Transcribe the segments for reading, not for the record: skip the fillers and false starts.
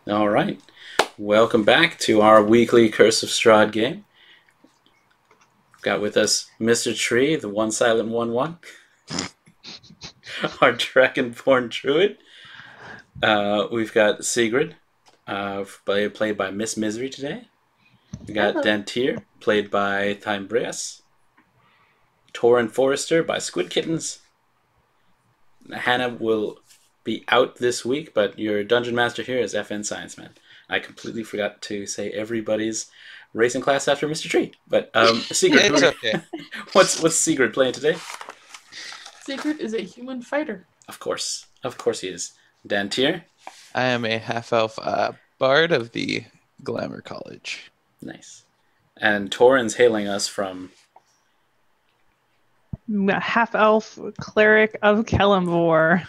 All right. Welcome back to our weekly Curse of Strahd game. Got with us Mr. Tree, the one silent 1-1. Our Dragonborn Druid. We've got Segrid, played by Miss Misery today. We got Dantiir, played by Timebreas. Toren Forester by Squid Kittens. Hannah will be out this week, but your dungeon master here is FN Science Man. I completely forgot to say everybody's racing class after Mr. Tree. But Segrid, It's okay. what's Segrid playing today? Segrid is a human fighter. Of course he is. Dantiir. I am a half-elf bard of the Glamour College. Nice. And Toren's hailing us from half-elf cleric of Kellamvor.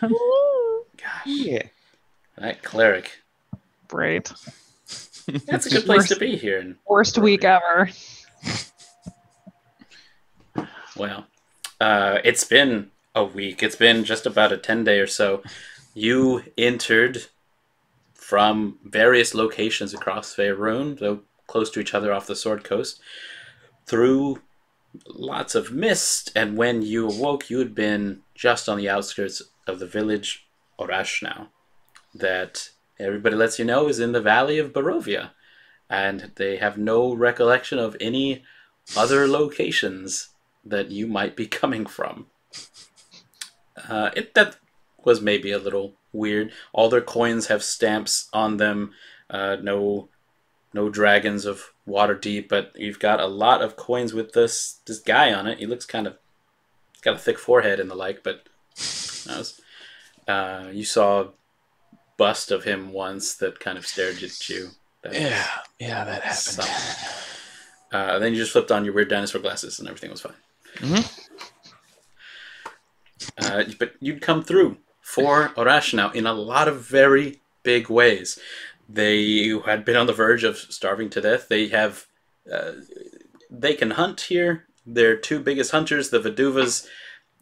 Gosh. Yeah. That cleric. Great. That's a good place to be here. Worst week ever. Well, it's been a week. It's been just about a 10-day or so. You entered from various locations across Faerun, though close to each other off the Sword Coast, through lots of mist, and when you awoke, you had been just on the outskirts of the village Orashnow, that everybody lets you know is in the Valley of Barovia, and they have no recollection of any other locations that you might be coming from. That was maybe a little weird. All their coins have stamps on them, no dragons of Waterdeep, but you've got a lot of coins with this guy on it. He looks kind of got a thick forehead and the like, but you saw a bust of him once that kind of stared at you. Yeah, that happened. Then you just flipped on your weird dinosaur glasses and everything was fine. But you'd come through for Orashnow in a lot of very big ways. They had been on the verge of starving to death. They have, they can hunt here. Their two biggest hunters, the Veduvas,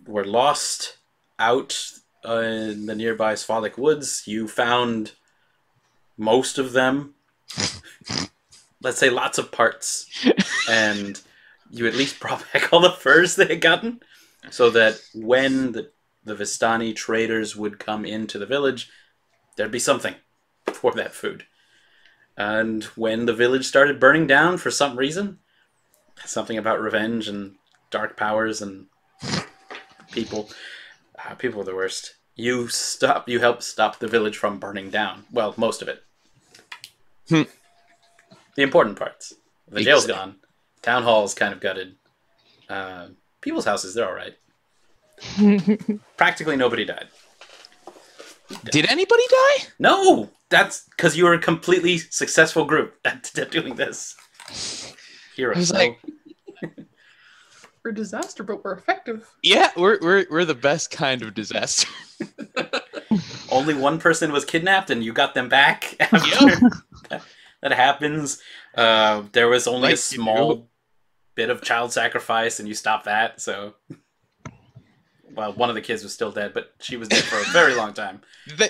were lost out in the nearby Sphalic Woods. You found most of them. Let's say lots of parts. And you at least brought back all the furs they had gotten, so that when the Vistani traders would come into the village, there'd be something for that food. And when the village started burning down for some reason, something about revenge and dark powers and people were the worst. You helped stop the village from burning down. Well, most of it. The important parts. The jail's gone. Town hall's kind of gutted. People's houses, they're all right. Practically nobody died. Did anybody die? No! That's because you were a completely successful group at doing this. Heroes. I was like, We're a disaster, but we're effective. yeah, we're the best kind of disaster. Only one person was kidnapped and you got them back after that happens. There was only a small bit of child sacrifice and you stopped that, so... Well, one of the kids was still dead, but she was dead for a very long time.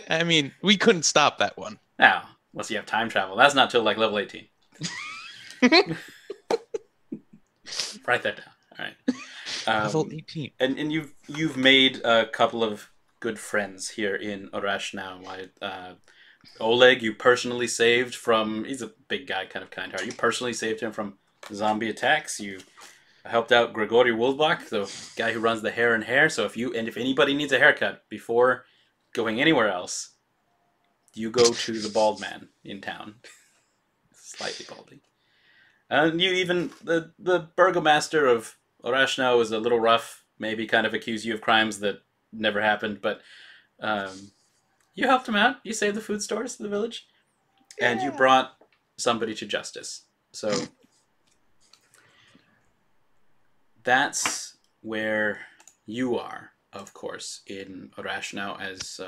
I mean, we couldn't stop that one. Now, unless you have time travel. That's not till like level 18. Write that down. All right. Level 18. And you've made a couple of good friends here in Orashnow. Oleg, you personally saved from... He's a big guy, kind of kind-hearted. You personally saved him from zombie attacks. You helped out Grigori Wolbach, the guy who runs the Hair and Hair. So if anybody needs a haircut before going anywhere else, you go to the bald man in town. Slightly baldy. And you even... The burgomaster of Orashnow is a little rough, maybe kind of accuse you of crimes that never happened, but you helped him out. You saved the food stores in the village. Yeah. And you brought somebody to justice. So that's where you are, of course, in Orashnow as...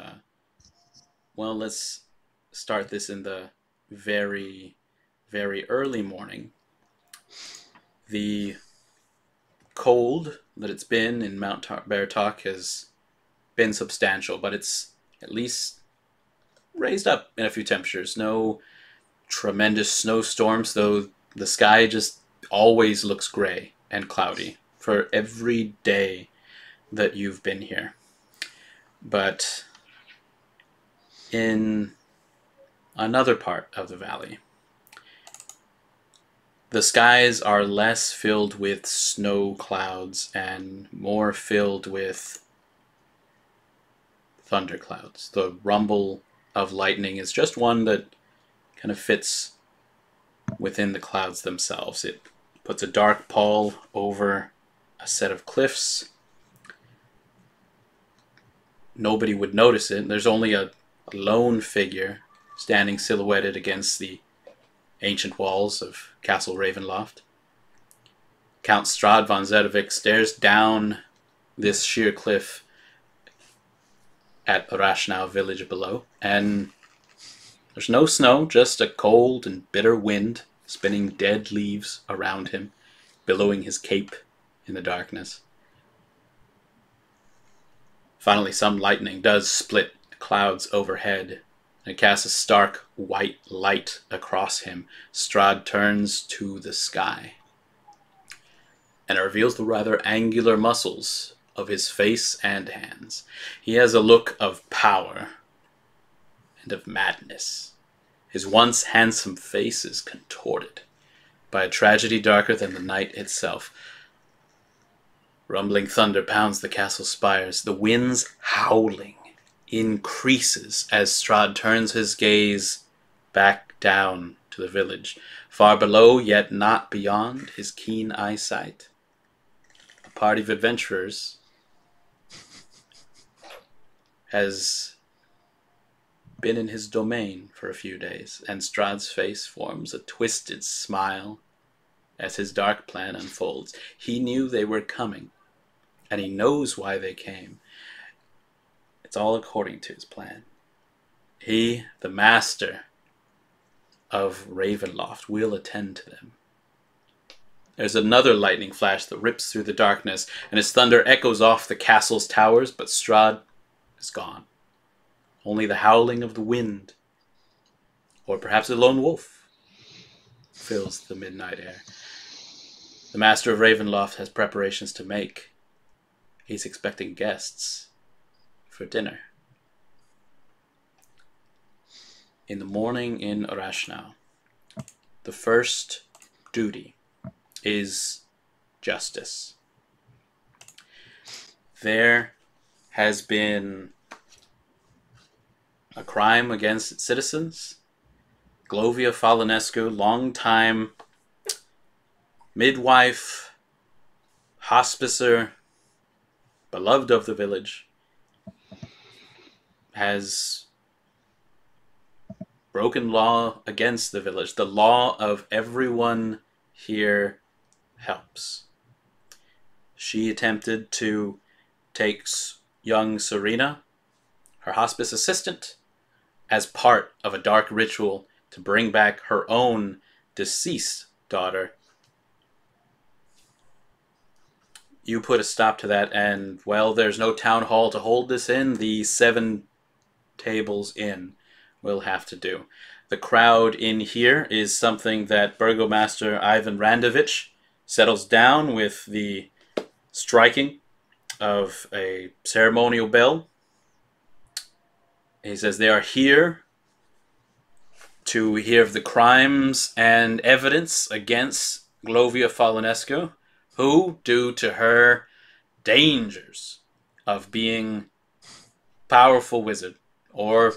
well, let's start this in the very, very early morning. The cold that it's been in Mount Beartalk has been substantial, but it's at least raised up in a few temperatures. No tremendous snowstorms, though the sky just always looks gray and cloudy for every day that you've been here. But in another part of the valley, the skies are less filled with snow clouds and more filled with thunder clouds. The rumble of lightning is just one that kind of fits within the clouds themselves. It puts a dark pall over a set of cliffs. Nobody would notice it. There's only a lone figure standing silhouetted against the ancient walls of Castle Ravenloft. Count Strahd von Zedovic stares down this sheer cliff at Rashnau village below, and there's no snow, just a cold and bitter wind spinning dead leaves around him, billowing his cape in the darkness. Finally, some lightning does split the clouds overhead, and it casts a stark white light across him. Strahd turns to the sky, and it reveals the rather angular muscles of his face and hands. He has a look of power and of madness. His once handsome face is contorted by a tragedy darker than the night itself. Rumbling thunder pounds the castle spires. The wind's howling increases as Strahd turns his gaze back down to the village. Far below, yet not beyond his keen eyesight, a party of adventurers has been in his domain for a few days, and Strahd's face forms a twisted smile as his dark plan unfolds. He knew they were coming, and he knows why they came. It's all according to his plan. He, the master of Ravenloft, will attend to them. There's another lightning flash that rips through the darkness, and his thunder echoes off the castle's towers, but Strahd is gone. Only the howling of the wind, or perhaps a lone wolf, fills the midnight air. The master of Ravenloft has preparations to make. He's expecting guests for dinner. In the morning in Rashnau, the first duty is justice. There has been a crime against citizens. Glovia Falinescu, longtime midwife, hospicer, beloved of the village, has broken law against the village. The law of everyone here helps. She attempted to take young Serena, her hospice assistant, as part of a dark ritual to bring back her own deceased daughter. You put a stop to that, and, well, there's no town hall to hold this in. The 7 tables inn will have to do. The crowd in here is something that Burgomaster Ivan Randovich settles down with the striking of a ceremonial bell. He says they are here to hear of the crimes and evidence against Glovia Falinescu, who, due to her dangers of being powerful wizard, or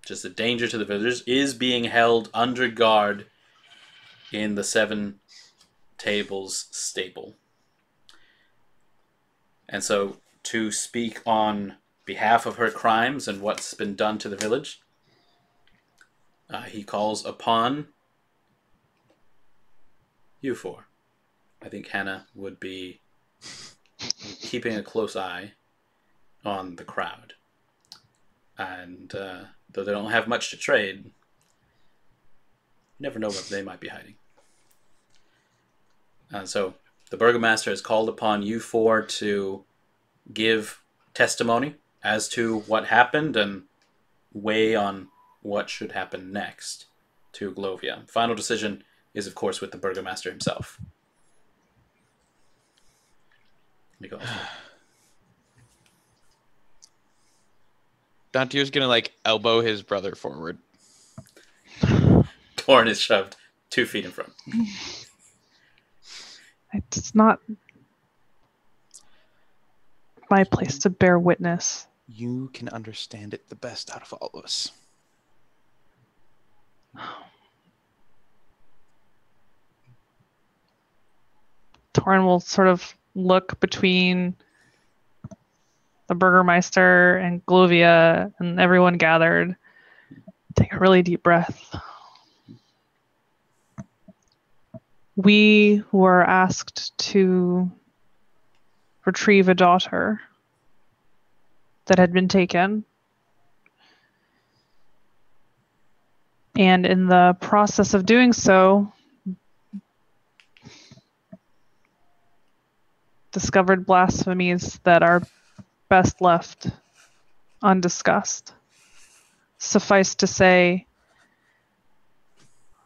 just a danger to the villagers, is being held under guard in the 7 Tables stable. And so, to speak on behalf of her crimes and what's been done to the village, he calls upon you 4. I think Hannah would be keeping a close eye on the crowd. And though they don't have much to trade, you never know what they might be hiding. So the Burgomaster has called upon you 4 to give testimony as to what happened and weigh on what should happen next to Glovia. Final decision is, of course, with the burgomaster himself. Dantiir's gonna like elbow his brother forward. Toren is shoved 2 feet in front. It's not my place to bear witness. You can understand it the best out of all of us. Toren will sort of look between the Burgermeister and Glovia and everyone gathered. Take a really deep breath. We were asked to retrieve a daughter that had been taken. And in the process of doing so, discovered blasphemies that are best left undiscussed. Suffice to say,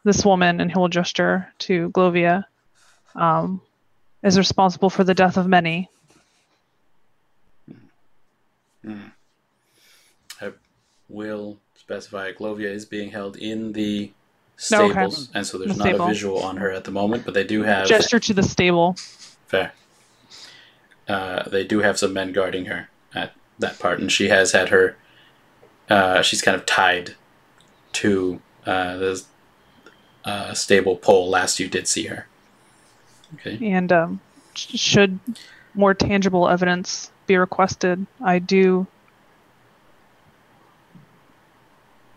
this woman, and he will gesture to Glovia, is responsible for the death of many. I will specify Glovia is being held in the stables, and so there's not a visual on her at the moment, but they do have... Gesture to the stable. Fair. They do have some men guarding her at that part, and she has had her... she's kind of tied to the stable pole last you did see her. Okay. And should more tangible evidence be requested, I do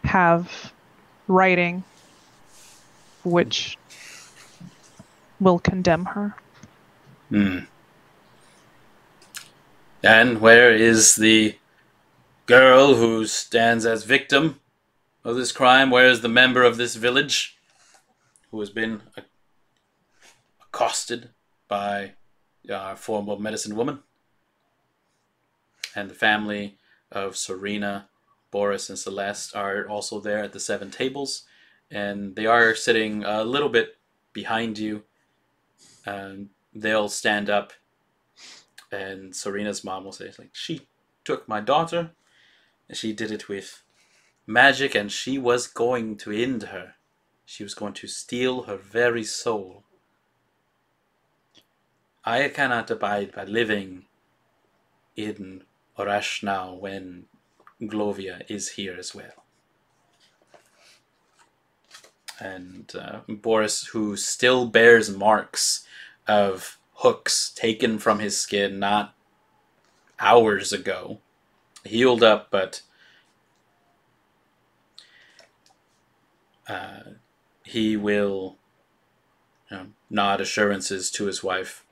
have writing which will condemn her. And where is the girl who stands as victim of this crime? Where is the member of this village who has been accosted by our former medicine woman? And the family of Serena, Boris, and Celeste are also there at the 7 tables, and they are sitting a little bit behind you. They'll stand up, and Serena's mom will say, she took my daughter, and she did it with magic, and she was going to end her. She was going to steal her very soul. I cannot abide by living in Orash now when Glovia is here as well. And Boris, who still bears marks of hooks taken from his skin not hours ago, healed up, but he will nod assurances to his wife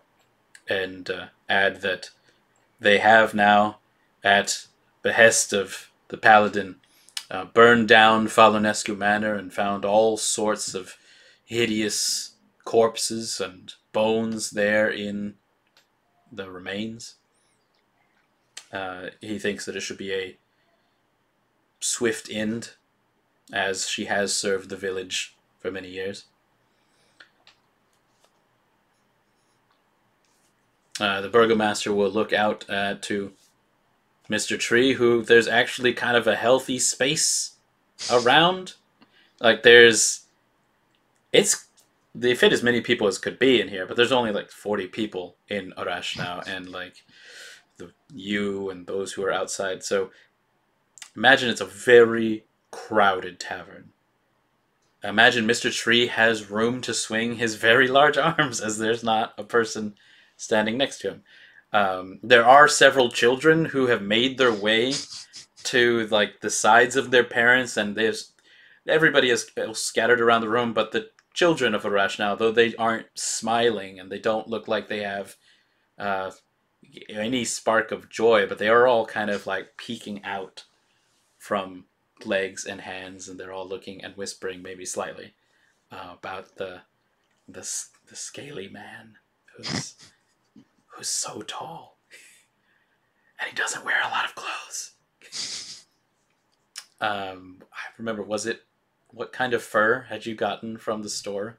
and add that they have now, at behest of the paladin, burned down Falonescu Manor and found all sorts of hideous corpses and bones there in the remains. He thinks that it should be a swift end, as she has served the village for many years. The burgomaster will look out to Mr. Tree, who there's actually kind of a healthy space around. They fit as many people as could be in here, but there's only 40 people in Arash now, and you and those who are outside. So imagine it's a very crowded tavern. Imagine Mr. Tree has room to swing his very large arms, as there's not a person standing next to him. There are several children who have made their way to the sides of their parents, and everybody is scattered around the room, but the children of Arash now, though they aren't smiling and they don't look like they have any spark of joy, but they are all kind of peeking out from legs and hands, and they're all looking and whispering, maybe slightly, about the scaly man who's so tall, and he doesn't wear a lot of clothes. I remember, what kind of fur had you gotten from the store?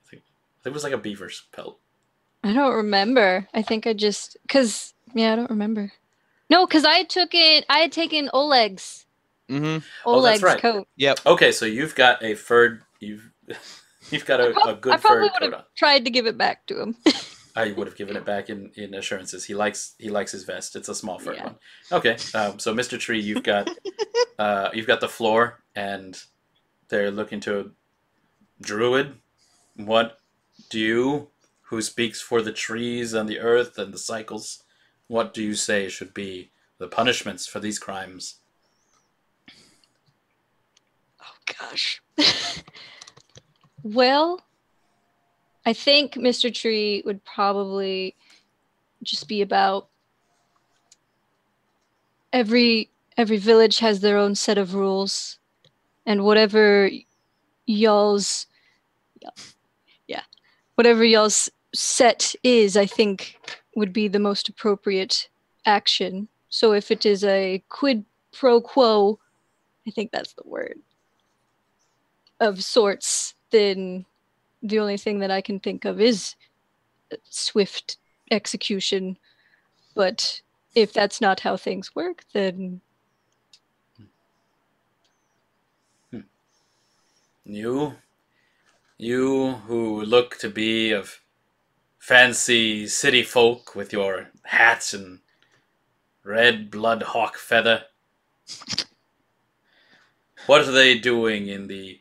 I think it was like a beaver's pelt. I don't remember. I think I just I don't remember. No, because I had taken Oleg's Mm-hmm. Oh, that's Oleg's right. coat. Yep. Okay, so you've got a furred. You've got a good I probably furred would coat on. have tried to give it back to him. I would have given it back in assurances. He likes his vest. It's a small furred Yeah. one. Okay, so Mr. Tree, you've got the floor, and they're looking to Druid. What do you, who speaks for the trees and the earth and the cycles, what do you say should be the punishments for these crimes? Oh gosh. Well, I think Mr. Tree would probably just be about every village has their own set of rules, and whatever y'all's set is, I think, would be the most appropriate action. So if it is a quid pro quo, I think that's the word, of sorts, then the only thing that I can think of is swift execution. But if that's not how things work, then You who look to be of fancy city folk with your hats and red blood hawk feather, what are they doing in the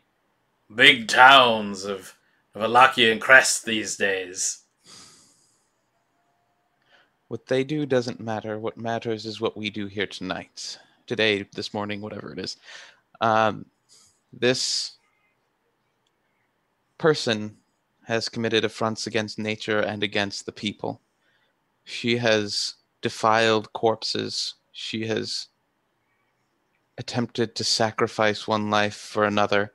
big towns of Alakia and Crest these days? What they do doesn't matter. What matters is what we do here tonight. Today, this morning, whatever it is. This person has committed affronts against nature and against the people. She has defiled corpses. She has attempted to sacrifice one life for another.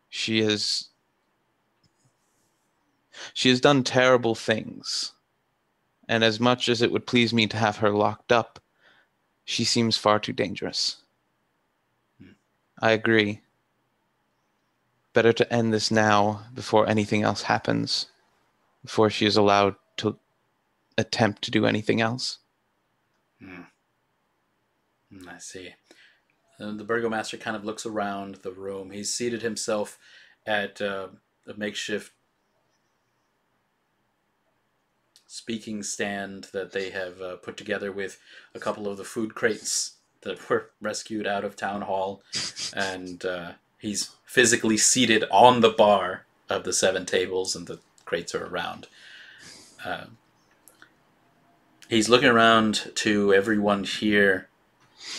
She has done terrible things. And as much as it would please me to have her locked up, she seems far too dangerous. I agree. Better to end this now before anything else happens, before she is allowed to attempt to do anything else. I see. The burgomaster kind of looks around the room. He's seated himself at a makeshift speaking stand that they have put together with a couple of the food crates that were rescued out of town hall, and he's physically seated on the bar of the 7 tables, and the crates are around. He's looking around to everyone here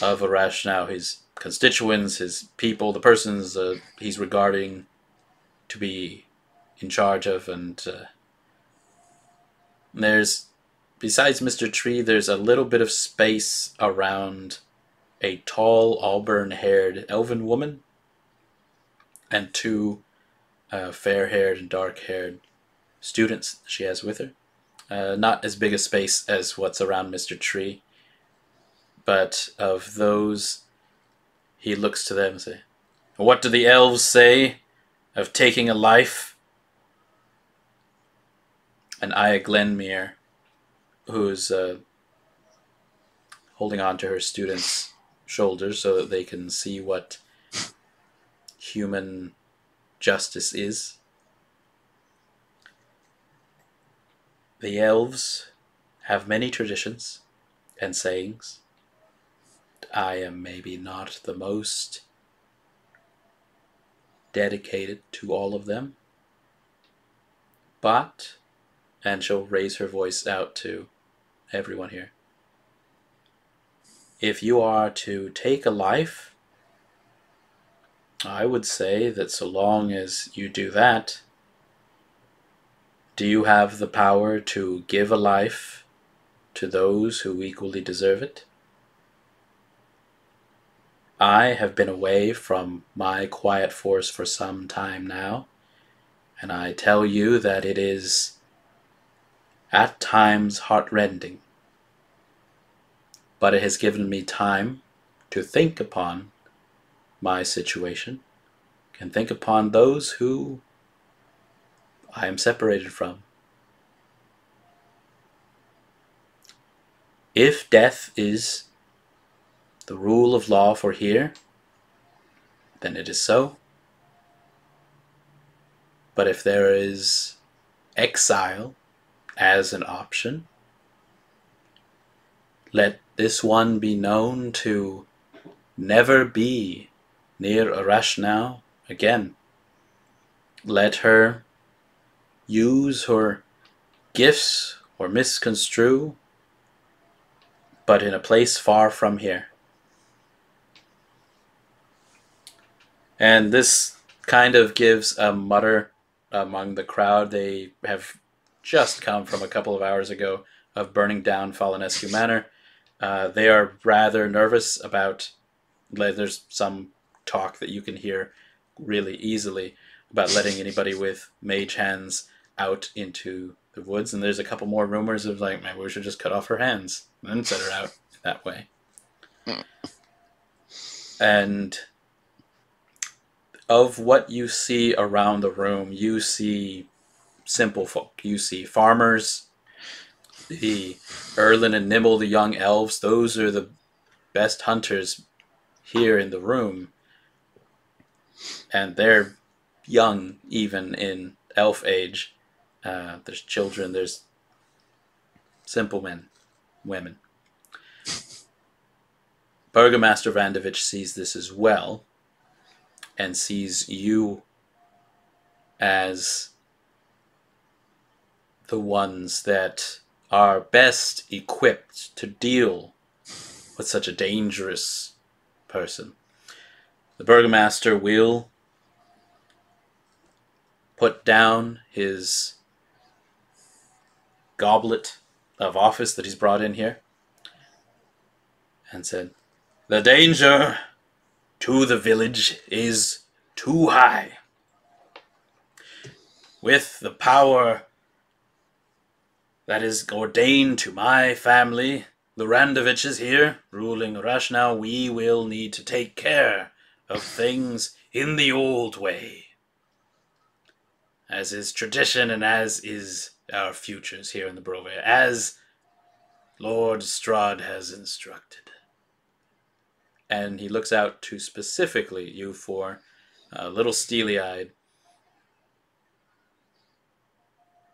of Arash now, his constituents, his people, the persons he's regarding to be in charge of, and there's, besides Mr. Tree, there's a little bit of space around a tall, auburn-haired elven woman and 2 fair-haired and dark-haired students she has with her. Not as big a space as what's around Mr. Tree, but of those, he looks to them and says, "What do the elves say of taking a life?" And Aya Glenmere, who's holding on to her student's shoulders so that they can see what human justice is. The elves have many traditions and sayings. I am maybe not the most dedicated to all of them, but, and she'll raise her voice out to everyone here, if you are to take a life, I would say that so long as you do that, do you have the power to give a life to those who equally deserve it? I have been away from my quiet force for some time now, and I tell you that it is at times heartrending. But it has given me time to think upon my situation, can think upon those who I am separated from. If death is the rule of law for here, then it is so. But if there is exile as an option, let this one be known to never be near Arashnau again. Let her use her gifts or misconstrue, but in a place far from here. And this kind of gives a mutter among the crowd. They have just come from a couple of hours ago of burning down Fallenescu Manor. They are rather nervous about, there's some talk that you can hear really easily about letting anybody with mage hands out into the woods. And there's a couple more rumors of like, maybe we should just cut off her hands and then set her out that way. And of what you see around the room, you see simple folk. You see farmers, the Erlin and Nimble, the young elves. Those are the best hunters here in the room. And they're young, even in elf age. There's children, there's simple men, women. Burgomaster Vandevich sees this as well, and sees you as the ones that are best equipped to deal with such a dangerous person. The Burgomaster will put down his goblet of office that he's brought in here and said, "The danger to the village is too high. With the power that is ordained to my family, the Randoviches here, ruling Arashnau, we will need to take care of things in the old way, as is tradition and as is our futures here in the Brove, as Lord Strahd has instructed." And he looks out to specifically you four, a little steely-eyed.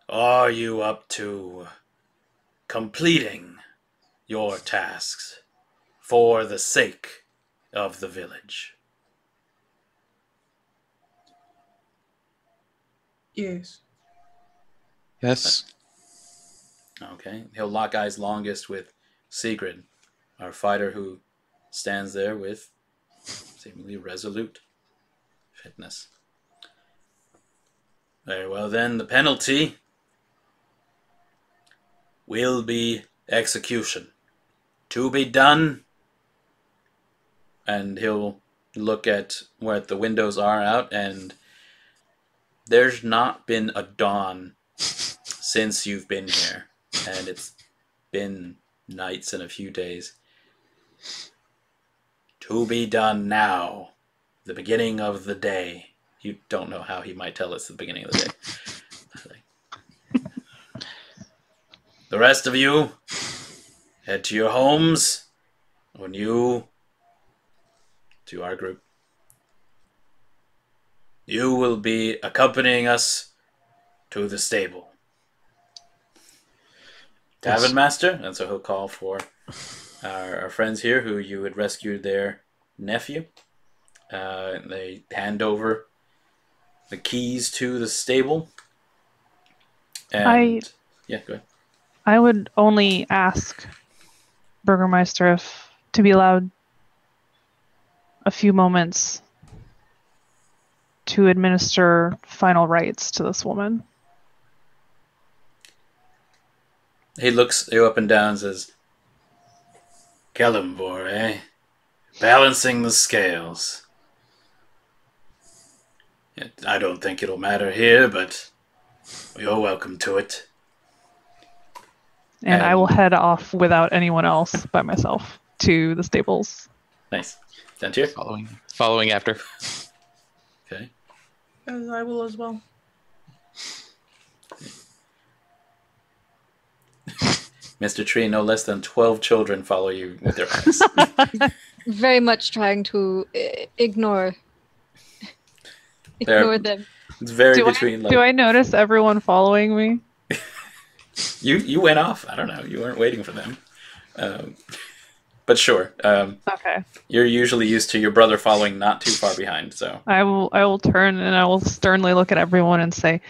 Are you up to completing your tasks for the sake of the village? Yes. Yes. Okay. He'll lock eyes longest with Segrid, our fighter who stands there with seemingly resolute fitness. Very well then, the penalty will be execution. To be done. And he'll look at where the windows are out, and there's not been a dawn since you've been here. And it's been nights and a few days. To be done now. The beginning of the day. You don't know how he might tell us the beginning of the day. The rest of you, head to your homes. When you, to our group, you will be accompanying us to the stable. Tavern Master, and so he'll call for our friends here who you had rescued their nephew. They hand over the keys to the stable. And yeah, go ahead. I would only ask Burgermeister if to be allowed a few moments to administer final rites to this woman. He looks you up and down and says, Kellumbor, eh? Balancing the scales. I don't think it'll matter here, but you're welcome to it. And I will head off without anyone else by myself to the stables. Nice. Dantiir? Following after. Okay. As I will as well. Mr. Tree, no less than 12 children follow you with their eyes. Very much trying to ignore them. It's very between do I notice everyone following me? You went off. I don't know. You weren't waiting for them. But sure. Okay. You're usually used to your brother following not too far behind, so. I will turn and I will sternly look at everyone and say,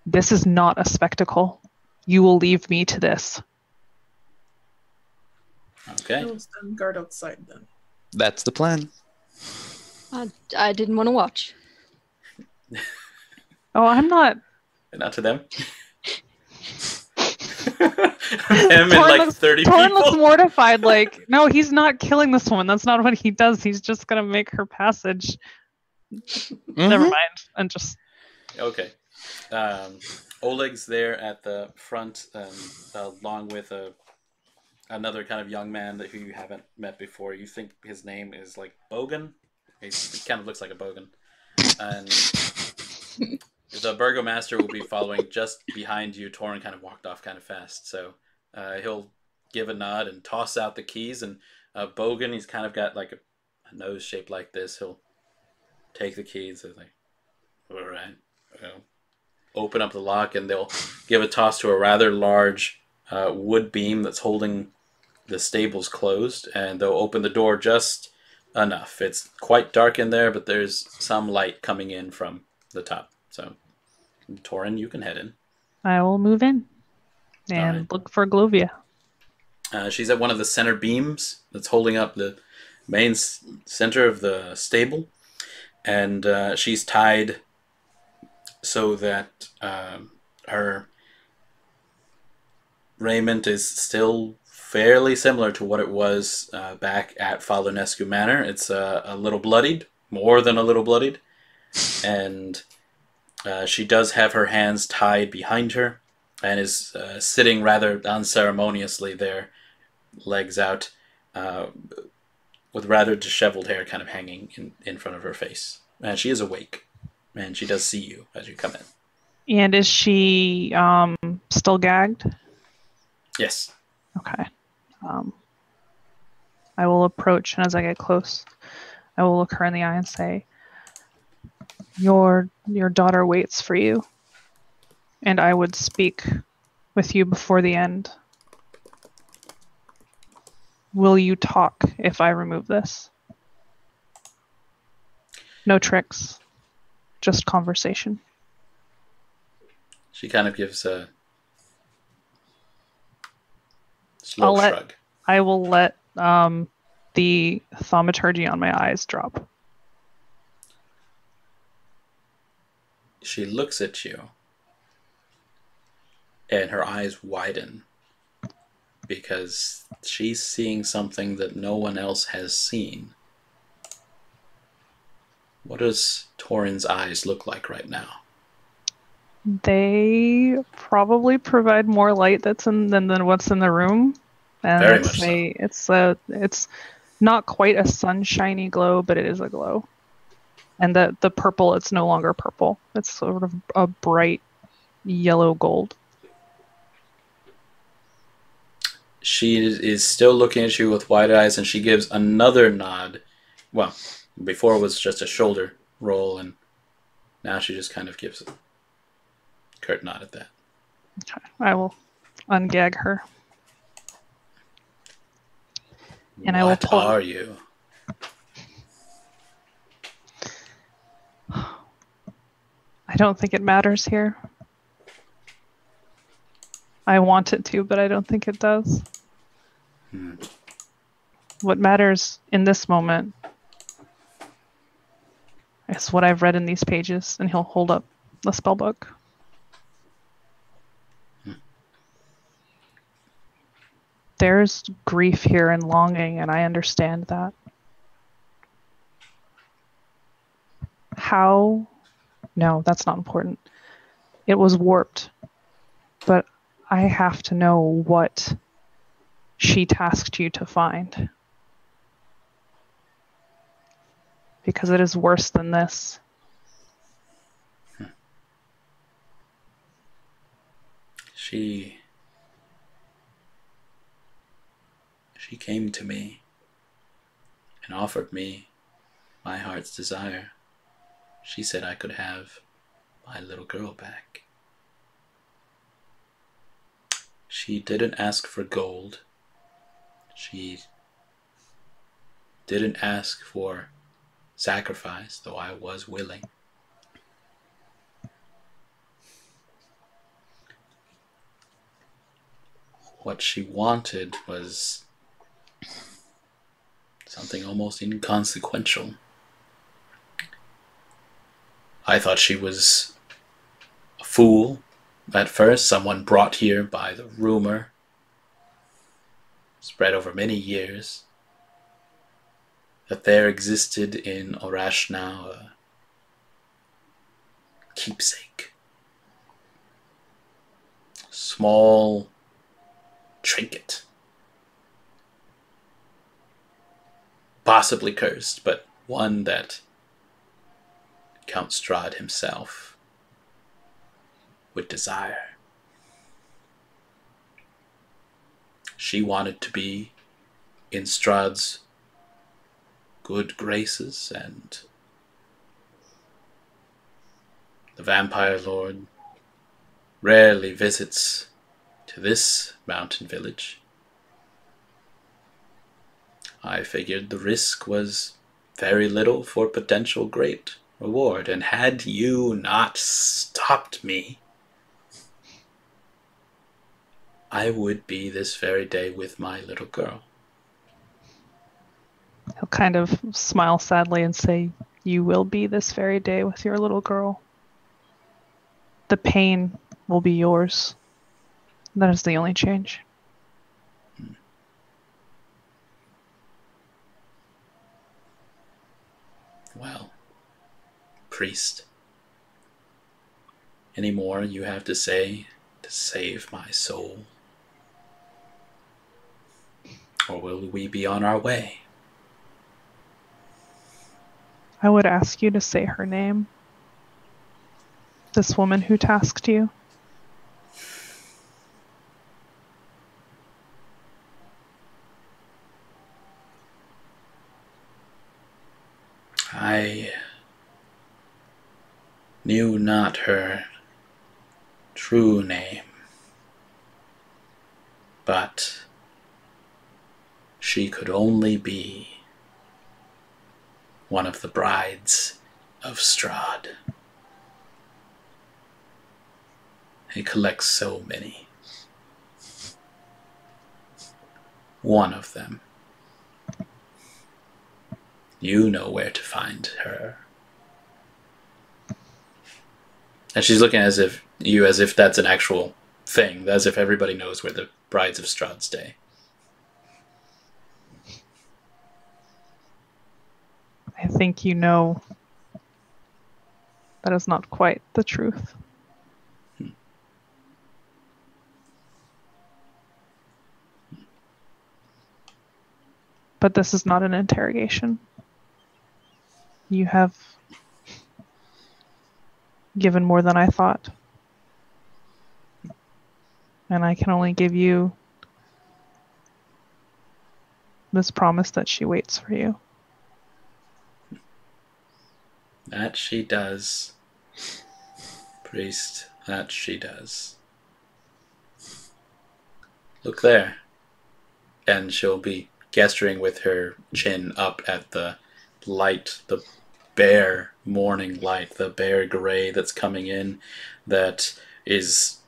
"This is not a spectacle. You will leave me to this." Okay. I will stand guard outside then. That's the plan. I didn't want to watch. Oh, I'm not. Not to them. Him and like 30 Toren people. looks mortified. Like, no, he's not killing this woman. That's not what he does. He's just gonna make her passage. Never mind. And just Okay. Oleg's there at the front, along with another kind of young man who you haven't met before. You think his name is like Bogan? He kind of looks like a Bogan. And the burgomaster will be following just behind you. Toren kind of walked off kind of fast, so he'll give a nod and toss out the keys. And Bogan, he's kind of got like a nose shaped like this. He'll take the keys and like, all right, open up the lock, and they'll give a toss to a rather large wood beam that's holding the stables closed, and they'll open the door just enough. It's quite dark in there, but there's some light coming in from the top. So, Toren, you can head in. I will move in and look for Glovia. She's at one of the center beams that's holding up the main center of the stable, and she's tied so that her raiment is still fairly similar to what it was back at Falonescu Manor. It's a little bloodied, more than a little bloodied, and she does have her hands tied behind her and is sitting rather unceremoniously there, legs out, with rather disheveled hair kind of hanging in front of her face. And she is awake, and she does see you as you come in. And is she still gagged? Yes. Okay. I will approach, and as I get close, I will look her in the eye and say, Your daughter waits for you, and I would speak with you before the end. Will you talk if I remove this? No tricks, just conversation. She kind of gives a slow shrug. I will let the thaumaturgy on my eyes drop. She looks at you, and her eyes widen because she's seeing something that no one else has seen. What does Toren's eyes look like right now? They probably provide more light than what's in the room. And Very much so. It's not quite a sunshiny glow, but it is a glow. And the purple, it's no longer purple. It's sort of a bright yellow gold. She is still looking at you with wide eyes, and she gives another nod. Well, before it was just a shoulder roll, and now she just kind of gives a curt nod at that. Okay. I will ungag her. And I will pull. What are you? I don't think it matters here. I want it to, but I don't think it does. What matters in this moment is what I've read in these pages, and he'll hold up the spell book. There's grief here and longing, and I understand that. How? No, that's not important. It was warped, but I have to know what she tasked you to find. because it is worse than this. She came to me and offered me my heart's desire. She said I could have my little girl back. She didn't ask for gold. She didn't ask for sacrifice, though I was willing. What she wanted was something almost inconsequential. I thought she was a fool at first, someone brought here by the rumor, spread over many years, that there existed in Orashna a keepsake. Small trinket. Possibly cursed, but one that Count Strahd himself would desire. She wanted to be in Strahd's good graces, and the vampire lord rarely visits to this mountain village. I figured the risk was very little for potential great reward, and had you not stopped me, I would be this very day with my little girl. He'll kind of smile sadly and say, "You will be this very day with your little girl. The pain will be yours. That is the only change." Well, priest, any more you have to say to save my soul? Or will we be on our way? I would ask you to say her name. This woman who tasked you. I knew not her true name, but she could only be one of the brides of Strahd. He collects so many. One of them. You know where to find her. And she's looking as if that's an actual thing, as if everybody knows where the brides of Strahd stay. I think you know that is not quite the truth. But this is not an interrogation. You have given more than I thought. And I can only give you this promise that she waits for you. That she does. Priest, that she does. Look there. And she'll be gesturing with her chin up at the light, the bare morning light, the bare gray that's coming in, that is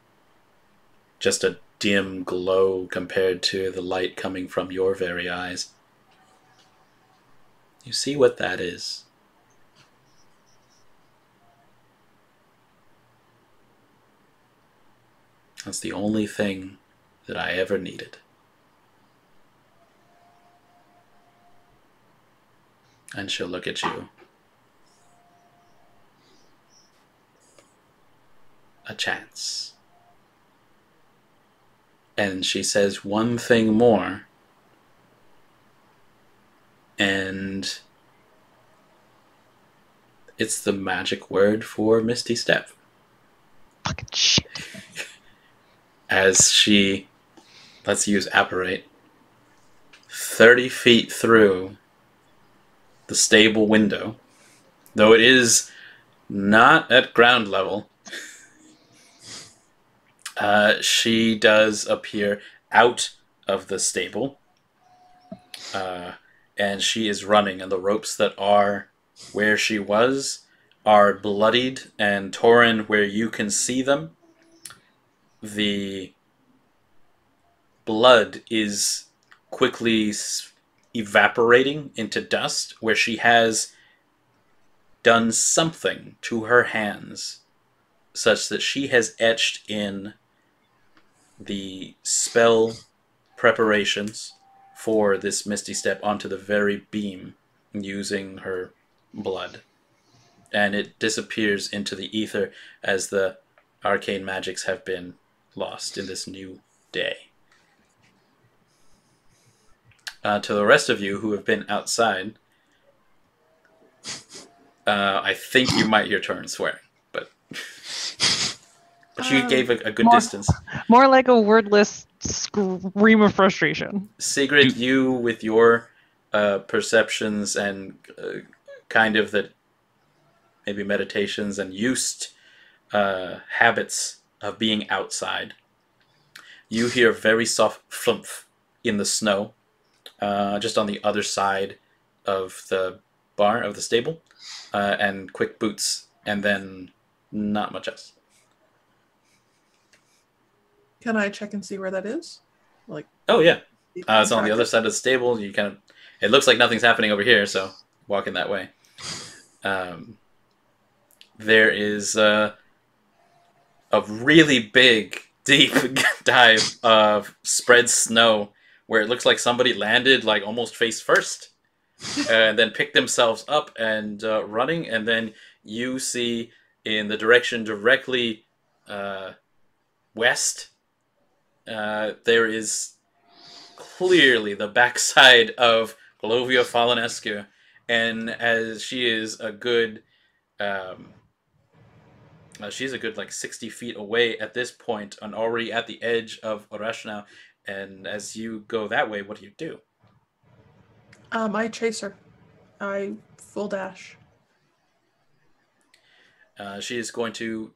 just a dim glow compared to the light coming from your very eyes. You see what that is? That's the only thing that I ever needed. And she'll look at you. A chance. And she says one thing more. And It's the magic word for Misty Step. Fucking shit. As she, let's use apparate, 30 feet through the stable window, though it is not at ground level, she does appear out of the stable, and she is running, and the ropes that are where she was are bloodied, and Toren, where you can see them, the blood is quickly evaporating into dust, where she has done something to her hands such that she has etched in the spell preparations for this Misty Step onto the very beam using her blood. And it disappears into the ether as the arcane magics have been lost in this new day. To the rest of you who have been outside, I think you might hear Toren swearing, but you gave a good distance. More like a wordless scream of frustration. Segrid, you with your perceptions and kind of the maybe meditations and used habits of being outside, you hear very soft flumph in the snow, just on the other side of the barn, of the stable, and quick boots, and then not much else. Can I check and see where that is? Like, oh yeah, it's on the other side of the stable. You kind of, it looks like nothing's happening over here, so walking that way. There is a really big, deep dive of spread snow where it looks like somebody landed like almost face first, and then picked themselves up and running, and then you see in the direction directly west, there is clearly the backside of Glovia Falenescu, and as she is a good like 60 feet away at this point and already at the edge of Oreshna, and as you go that way, what do? I chase her. I full dash. She is going to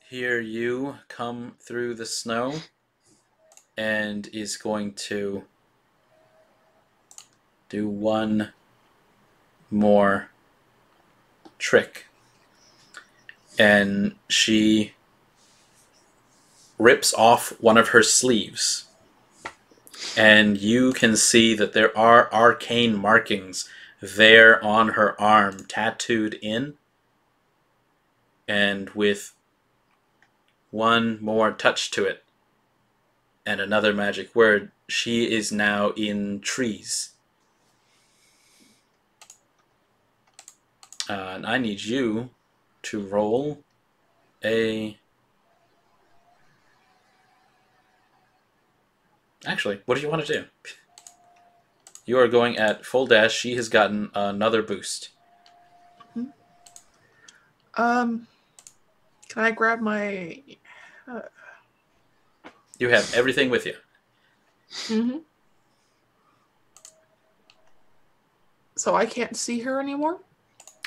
hear you come through the snow and is going to do one more trick. And she rips off one of her sleeves. And you can see that there are arcane markings there on her arm, tattooed in. And with one more touch to it, and another magic word, she is now in trees. And I need you to roll a... Actually, what do you want to do? You are going at full dash. She has gotten another boost. Can I grab my... You have everything with you. Mm-hmm. So I can't see her anymore?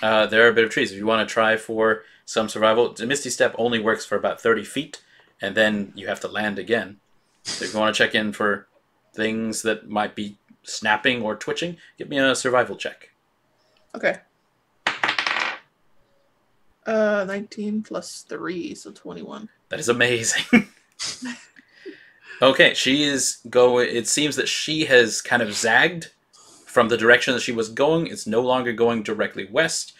There are a bit of trees. If you want to try for some survival, the Misty Step only works for about 30 feet, and then you have to land again. So if you want to check in for things that might be snapping or twitching, give me a survival check. Okay. 19 plus 3, so 21. That is amazing. Okay, she is going... It seems that she has kind of zagged from the direction that she was going. It's no longer going directly west.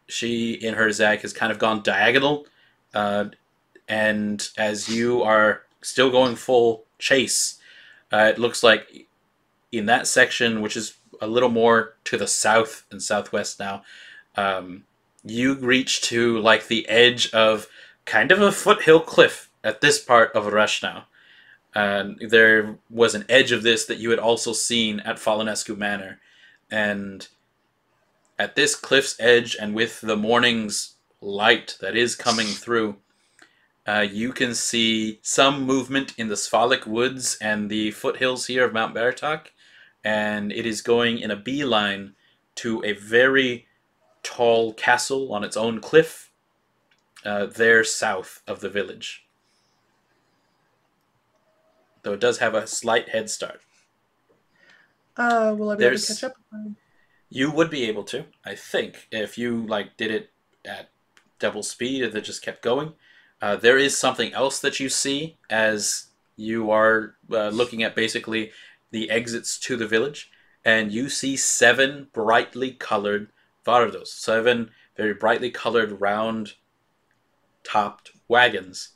She, in her zag, has kind of gone diagonal. And as you are still going full chase, it looks like in that section, which is a little more to the south and southwest now, you reach to like the edge of kind of a foothill cliff at this part of Oreshna. There was an edge of this that you had also seen at Falenescu Manor. And at this cliff's edge, and with the morning's light that is coming through, you can see some movement in the Svalak woods and the foothills here of Mount Baratok, and it is going in a beeline to a very tall castle on its own cliff, there south of the village. Though it does have a slight head start. Will I be able to catch up? You would be able to, I think, if you did it at double speed and then just kept going. There is something else that you see as you are looking at basically the exits to the village, and you see 7 brightly colored Vardos, 7 very brightly colored round-topped wagons,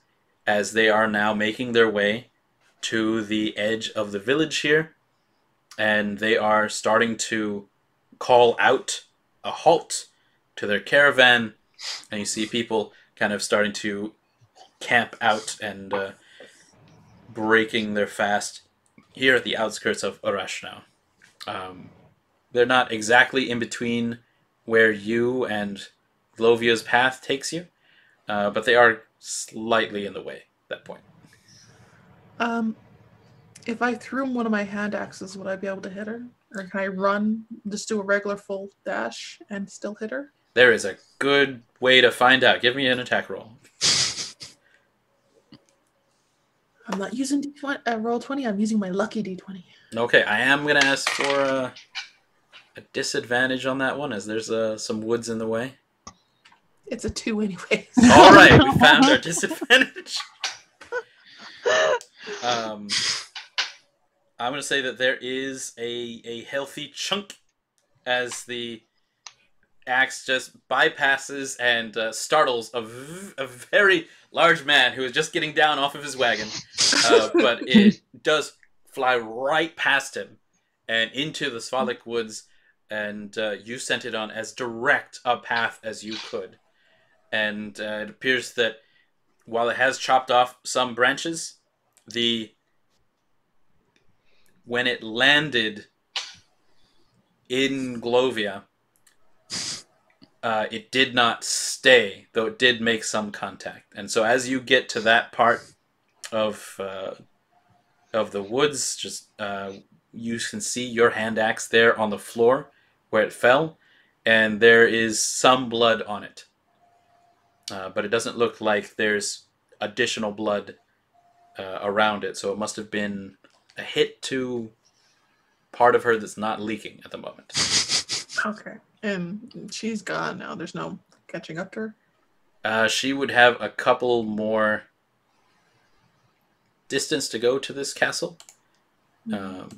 as they are now making their way to the edge of the village here, and they are starting to call out a halt to their caravan, and you see people kind of starting to camp out and breaking their fast here at the outskirts of Arash now. They're not exactly in between where you and Glovia's path takes you, but they are slightly in the way at that point. If I threw one of my hand axes, would I be able to hit her? Or can I run, just do a regular full dash and still hit her? There is a good way to find out. Give me an attack roll. I'm not using D20, roll 20, I'm using my lucky D20. Okay, I am going to ask for a disadvantage on that one, as there's some woods in the way. It's a 2 anyways. All right, we found our disadvantage. I'm going to say that there is a healthy chunk as the axe just bypasses and startles a very large man who is just getting down off of his wagon. But it does fly right past him and into the Svalak woods, and you sent it on as direct a path as you could. And it appears that while it has chopped off some branches, when it landed in Glovia, it did not stay, though it did make some contact. And so as you get to that part of the woods, just you can see your hand axe there on the floor where it fell, and there is some blood on it. But it doesn't look like there's additional blood around it, so it must have been a hit to part of her that's not leaking at the moment. Okay. And she's gone now. There's no catching up to her? She would have a couple more distance to go to this castle. But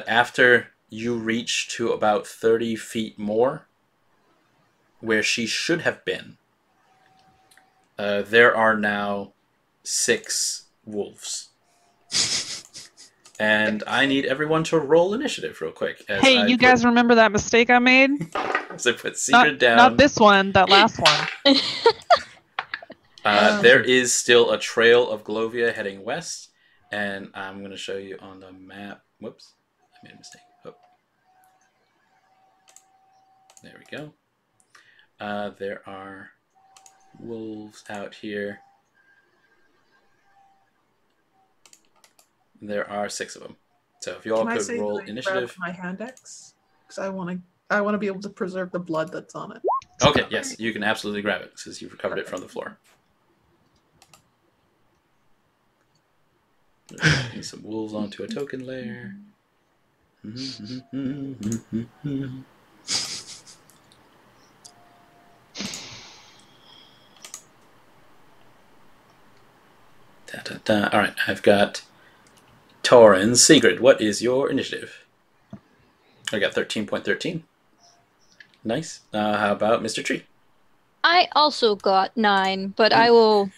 after you reach to about 30 feet more, where she should have been, there are now 6 wolves. And I need everyone to roll initiative real quick. Hey, you guys remember that mistake I made? So I put Segrid down. Not this one, that last one. There is still a trail of Glovia heading west, and I'm going to show you on the map. Whoops, I made a mistake. Oh. There we go. There are wolves out here. There are 6 of them. So if you all could roll initiative. My hand axe, because I want to be able to preserve the blood that's on it. Okay, yes, you can absolutely grab it since you've recovered it from the floor. Getting some wolves onto a token layer. All right, I've got Toren. Segrid, what is your initiative? I got 13.13. Nice. How about Mr. Tree? I also got 9, but I will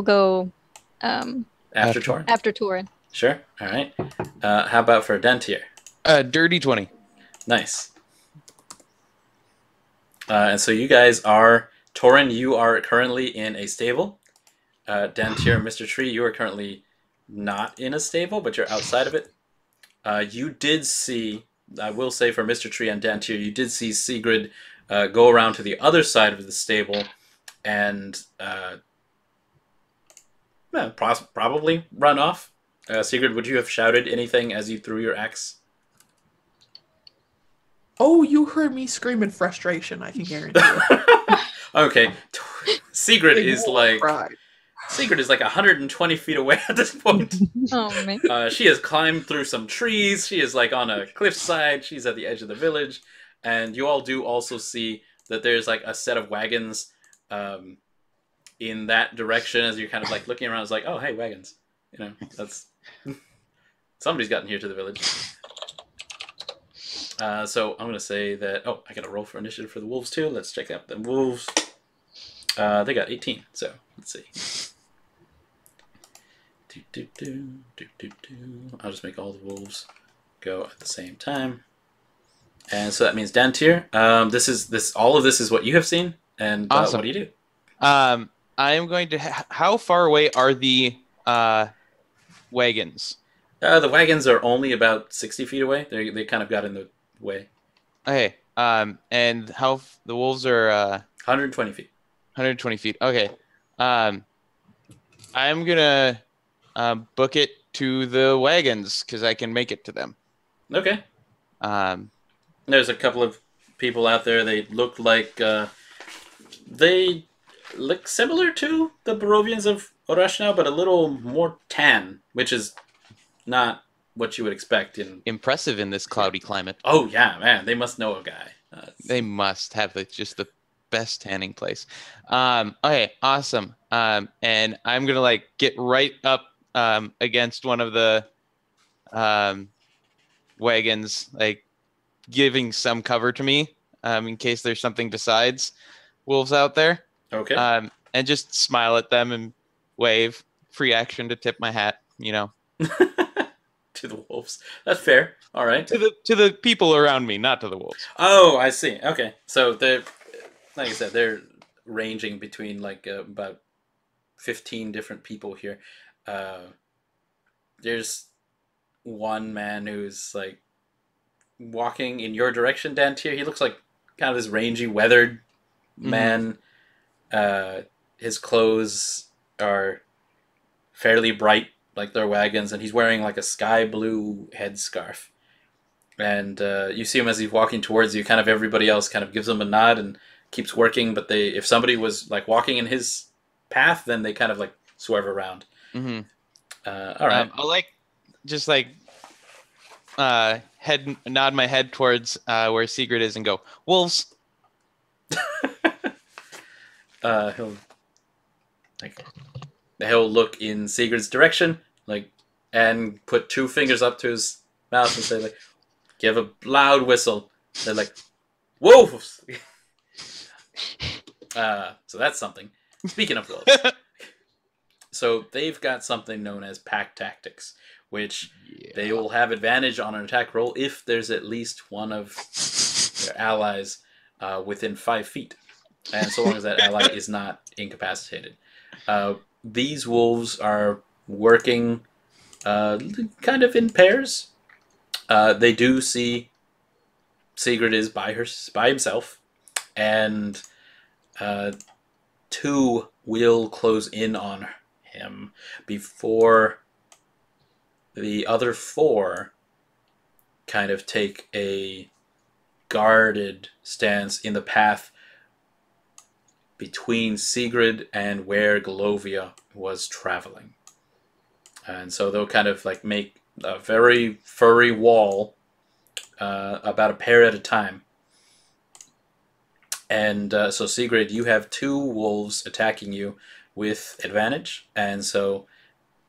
go after Toren. After Toren. Sure. All right. How about for Dantiir? Dirty 20. Nice. And so you guys are Toren. You are currently in a stable. Dantiir, Mr. Tree, you are currently not in a stable, but you're outside of it. You did see I will say for Mr. Tree and Dantiir, you did see Segrid go around to the other side of the stable and probably run off. Segrid, would you have shouted anything as you threw your axe? Oh, you heard me scream in frustration, I can guarantee you. Okay. Segrid Big is wolf like cry. Segrid is like 120 feet away at this point. Oh man. She has climbed through some trees. She is like on a cliffside. She's at the edge of the village. And you all do also see that there's like a set of wagons in that direction as you're kind of like looking around. It's like, oh, hey, wagons. You know, that's... Somebody's gotten here to the village. So I'm going to say that... Oh, I got to roll for initiative for the wolves too. Let's check out the wolves. They got 18, so let's see. I'll just make all the wolves go at the same time. And so that means Dantiir. All of this is what you have seen. And Awesome. What do you do? I am going to... How far away are the wagons? The wagons are only about 60 feet away. They kind of got in the way. Okay. And how... The wolves are... 120 feet. 120 feet. Okay. I'm gonna book it to the wagons because I can make it to them. Okay. Um, There's a couple of people out there. They look like they look similar to the Barovians of Orashna, but a little more tan, which is not what you would expect in. impressive in this cloudy climate. Oh yeah, man! They must know a guy. They must have just the best tanning place. Okay, awesome. And I'm gonna like get right up against one of the wagons, like giving some cover to me in case there's something besides wolves out there. Okay. And just smile at them and wave. Free action to tip my hat, you know. To the wolves. That's fair. All right. To the people around me, not to the wolves. Oh, I see. Okay. So they're, like I said, they're ranging between like about 15 different people here. There's one man who's like walking in your direction, Dantiir. He looks like kind of this rangy, weathered man. His clothes are fairly bright, like their wagons, and he's wearing like a sky blue headscarf. And you see him as he's walking towards you. Kind of everybody else kind of gives him a nod and keeps working. But if somebody was like walking in his path, then they kind of like swerve around. Mm-hmm. All right. I'll just nod my head towards where Segrid is and go, wolves. He'll look in Segrid's direction, and put two fingers up to his mouth and say, give a loud whistle. They're like, wolves! So that's something. Speaking of wolves. So they've got something known as pack tactics, which they will have advantage on an attack roll if there's at least one of their allies within 5 feet. And so long as that ally is not incapacitated. These wolves are working kind of in pairs. They do see Segrid is by himself, and two will close in on him before the other four kind of take a guarded stance in the path between Segrid and where Golovia was traveling. And so they'll kind of make a very furry wall about a pair at a time. And so Segrid, you have two wolves attacking you with advantage, and so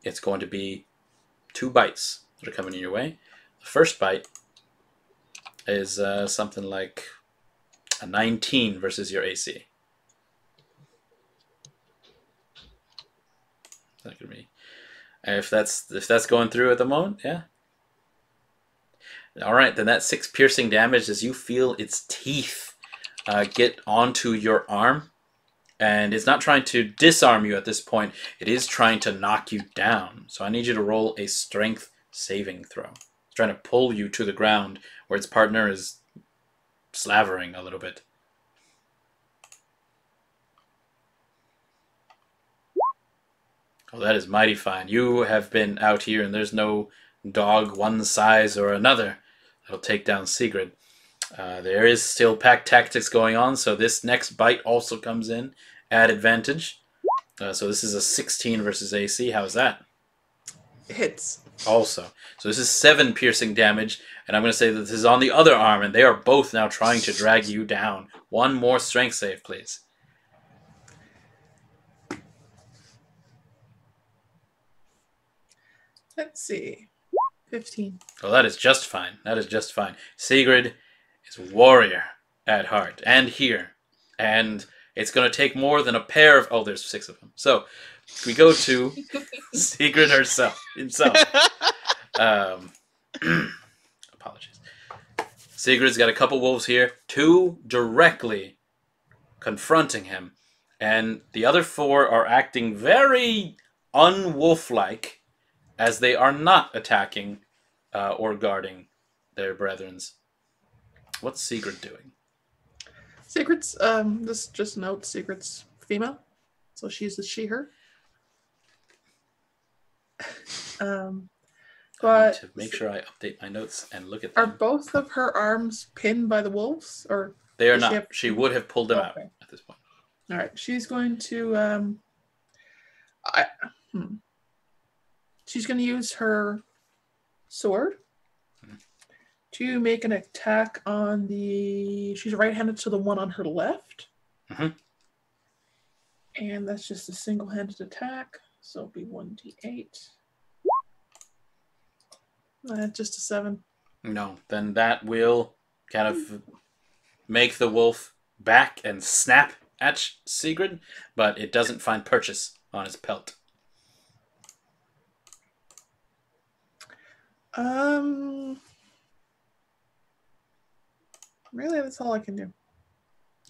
it's going to be 2 bites that are coming in your way. The first bite is something like a 19 versus your AC. That could be. If that's going through at the moment, yeah. All right, then that's 6 piercing damage as you feel its teeth get onto your arm, and it's not trying to disarm you at this point. It is trying to knock you down. So I need you to roll a strength saving throw. trying to pull you to the ground, where its partner is slavering a little bit. Oh, that is mighty fine. You have been out here, and there's no dog one size or another that'll take down Segrid. There is still pack tactics going on, so this next bite also comes in at advantage. So this is a 16 versus AC. How's that? Hits. Also. So this is 7 piercing damage, and I'm going to say that this is on the other arm, and they are both now trying to drag you down. One more strength save, please. Let's see. 15. Oh, that is just fine. That is just fine. Segrid is a warrior at heart, and here. And it's going to take more than a pair of... Oh, there's 6 of them. So, we go to Segrid himself. Apologies. Sigrid's got a couple wolves here. 2 directly confronting him. And the other 4 are acting very unwolf-like, as they are not attacking or guarding their brethrens. What's Segrid doing? Secret's, this just notes Secret's female. So she's a she-her. I need But to make sure I update my notes and look at are them. both of her arms pinned by the wolves? Or They are does she not. have- She would have pulled them out Okay. at this point. All right, she's going to she's going to use her sword to make an attack on the. She's right-handed to the one on her left, Mhm. and that's just a single-handed attack. So it'll be 1d8. Just a 7. No, then that will kind of make the wolf back and snap at Segrid, but it doesn't find purchase on his pelt. Really, that's all I can do.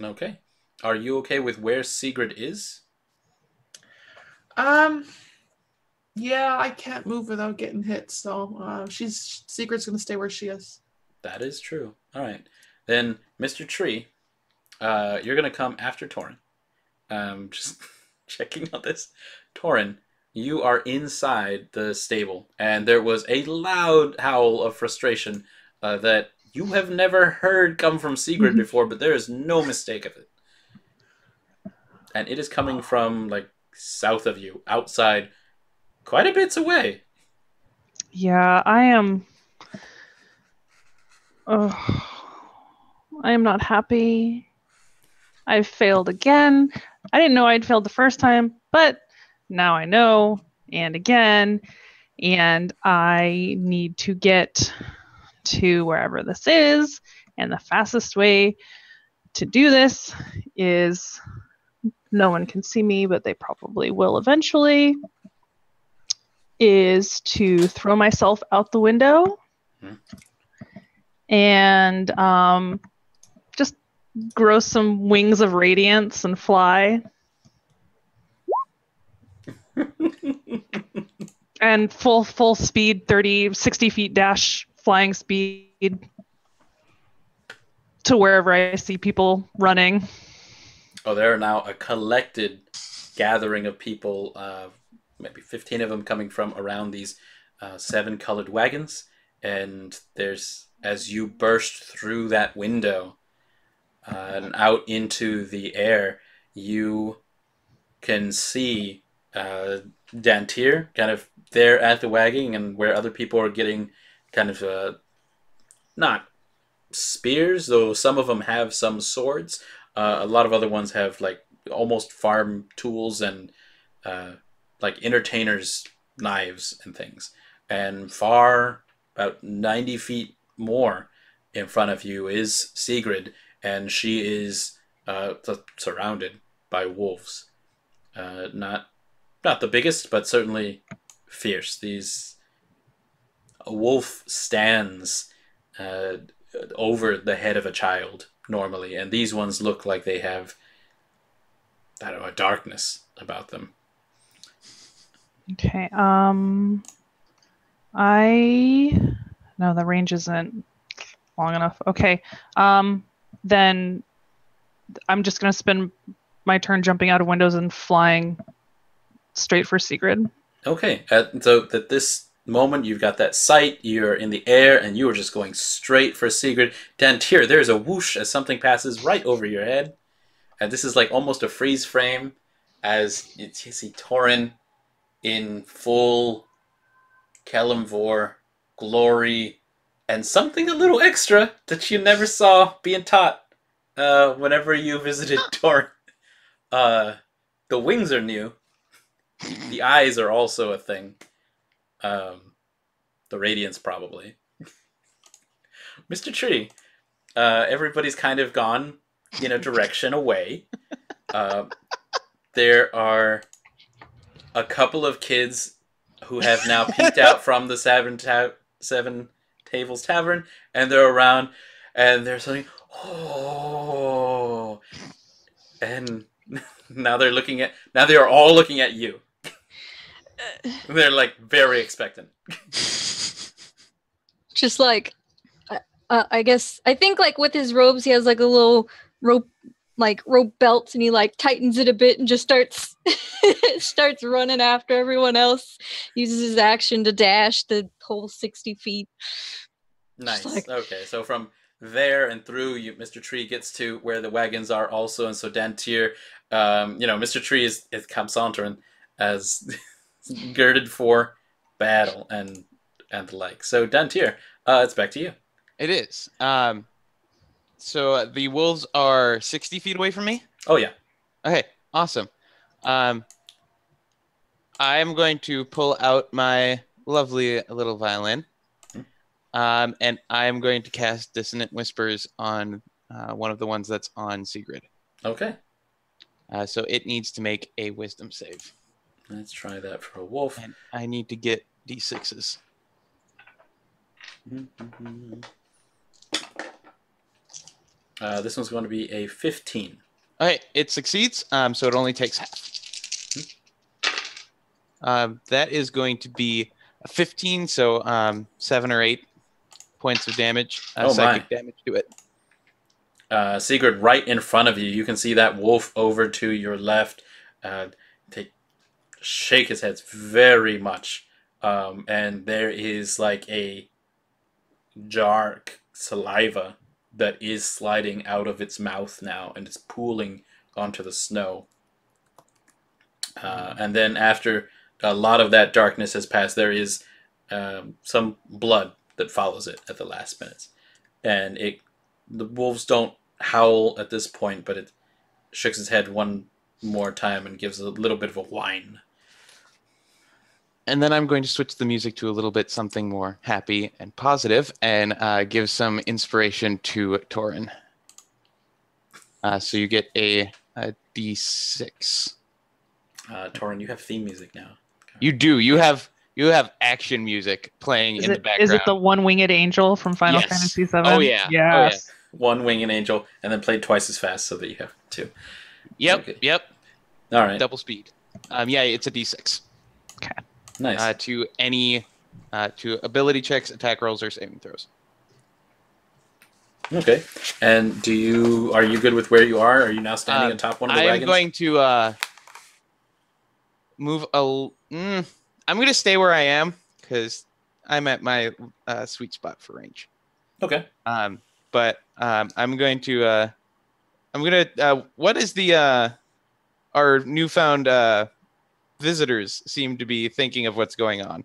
Okay. Are you okay with where Segrid is? Yeah, I can't move without getting hit, so Secret's gonna stay where she is. That is true. All right. Then, Mr. Tree, you're going to come after Toren. Just checking on this. Toren, you are inside the stable, and there was a loud howl of frustration that you have never heard come from Segrid before, but there is no mistake of it. And it is coming from, like, south of you, outside, quite a bits away. Yeah, I am. I am not happy. I've failed again. I didn't know I'd failed the first time, but now I know, and again, and I need to get to wherever this is, and the fastest way to do this is no one can see me, but they probably will eventually, is to throw myself out the window and just grow some wings of radiance and fly. And full speed, 60 feet dash flying speed to wherever I see people running. Oh, there are now a collected gathering of people, maybe 15 of them coming from around these 7 colored wagons. And there's, as you burst through that window and out into the air, you can see Dantiir kind of there at the wagon, and where other people are getting kind of not spears, though some of them have some swords. A lot of other ones have like almost farm tools and like entertainers' knives and things. And far, about 90 feet more in front of you is Segrid, and she is surrounded by wolves. Not the biggest, but certainly fierce. These wolf stands over the head of a child normally, and these ones look like they have, I don't know, a darkness about them. Okay. I No, the range isn't long enough. Okay. Then I'm just gonna spend my turn jumping out of windows and flying straight for Segrid. Okay, so at this moment you've got that sight, you're in the air, and you are just going straight for Segrid. Dantiir, there's a whoosh as something passes right over your head. And this is like almost a freeze frame as you see Toren in full Kelemvor glory and something a little extra that you never saw being taught whenever you visited Toren. The wings are new. The eyes are also a thing. The radiance probably. Mr. Tree, everybody's kind of gone in a direction away. There are a couple of kids who have now peeked out from the Seven Tables Tavern, and they're around, and they're saying, "Oh!" And now they are all looking at you. They're like very expectant. Just like, I guess, I think like with his robes, he has like a little rope belt, and he like tightens it a bit and just starts running after everyone else. Uses his action to dash the whole 60 feet. Nice. Okay, so from there and through, Mr. Tree gets to where the wagons are also, and so Dantiir, Mr. Tree is come sauntering as girded for battle and the like. So Dantiir, it's back to you. It is. So the wolves are 60 feet away from me? Oh, yeah. Okay, awesome. I am going to pull out my lovely little violin. And I am going to cast Dissonant Whispers on one of the ones that's on Segrid. Okay. So it needs to make a wisdom save. Let's try that for a wolf. And I need to get D6s. This one's going to be a 15. Okay, it succeeds, so it only takes half. That is going to be a 15, so 7 or 8 points of damage, psychic damage to it. Segrid, right in front of you, you can see that wolf over to your left. They shake his head very much, and there is like a dark saliva that is sliding out of its mouth now, and it's pooling onto the snow. And then after a lot of that darkness has passed, there is some blood that follows it at the last minutes. And the wolves don't howl at this point, but it shakes its head one more time and gives a little bit of a whine. And then I'm going to switch the music to a little bit something more happy and positive and give some inspiration to Toren. So you get a D6. Toren, you have theme music now. Okay. You do. You have action music playing in the background. Is it the One-Winged Angel from Final Fantasy VII? Oh, yeah. Yes. Oh, yeah. One winged angel, and then played twice as fast so that you have 2. Yep, okay. Yep. All right. Double speed. Yeah, it's a D6. Okay. Nice. To ability checks, attack rolls, or saving throws. Okay. And are you good with where you are? Are you now standing atop one of the wagons? I'm going to move I'm going to stay where I am because I'm at my sweet spot for range. Okay. But I'm going to what is our newfound visitors seem to be thinking of what's going on?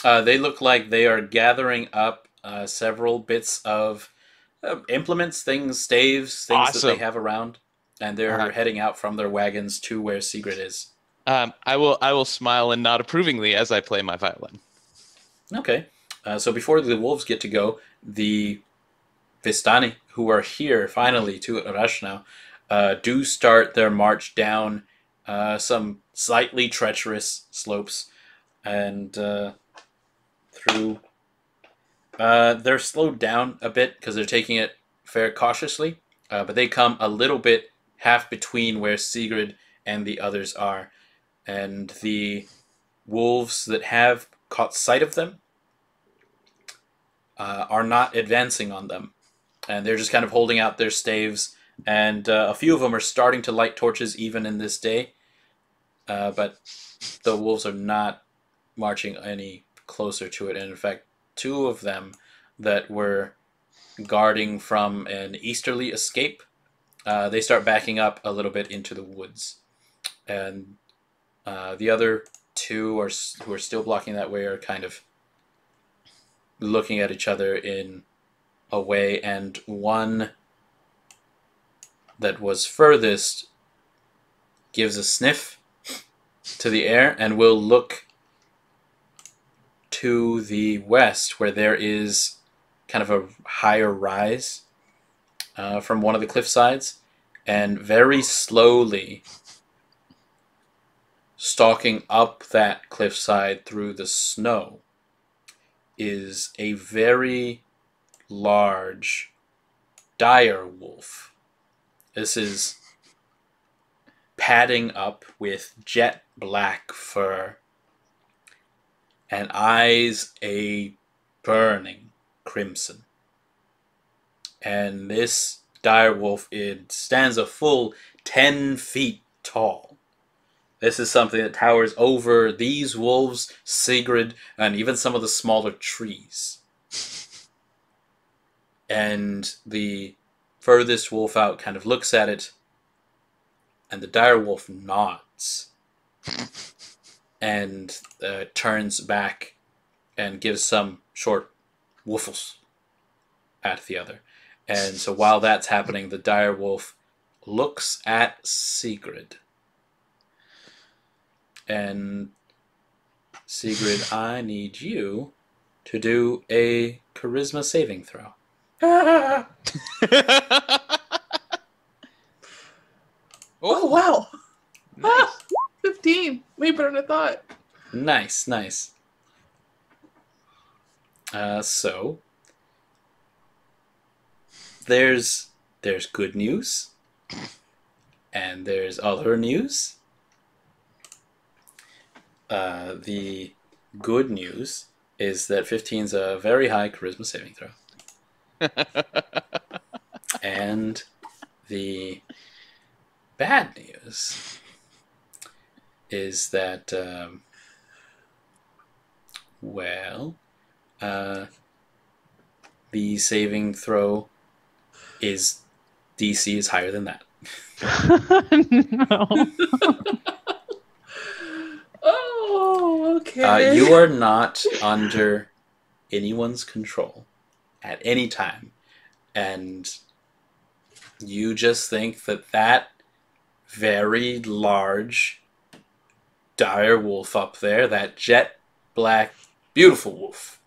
They look like they are gathering up several bits of implements, staves, things that they have around, and they're heading out from their wagons to where Segrid is. I will smile and nod approvingly as I play my violin. Okay. So before the wolves get to go, the Vistani, who are here finally to Arash now, do start their march down some slightly treacherous slopes and through. They're slowed down a bit because they're taking it very cautiously, but they come a little bit half between where Segrid and the others are. And the wolves that have caught sight of them are not advancing on them. And they're just kind of holding out their staves. And a few of them are starting to light torches even in this day. But the wolves are not marching any closer to it. And in fact, two of them that were guarding from an easterly escape, they start backing up a little bit into the woods. And the other two who are still blocking that way are kind of looking at each other in a way, and one that was furthest gives a sniff to the air and will look to the west, where there is kind of a higher rise from one of the cliff sides, and very slowly stalking up that cliffside through the snow is a very large dire wolf. This is padding up with jet black fur and eyes a burning crimson. And this dire wolf, it stands a full 10 feet tall. This is something that towers over these wolves, Segrid, and even some of the smaller trees. And the furthest wolf out kind of looks at it, and the dire wolf nods and turns back and gives some short woofles at the other. And so while that's happening, the dire wolf looks at Segrid. And Segrid, I need you to do a charisma saving throw. Oh, Oh, wow. nice. 15. Way better than I thought. Nice, nice. So there's good news, and there's other news. The good news is that 15 is a very high charisma saving throw. And the bad news is that, the saving throw is DC is higher than that. No. Oh, okay. You are not under anyone's control at any time. And you just think that very large dire wolf up there, that jet black, beautiful wolf,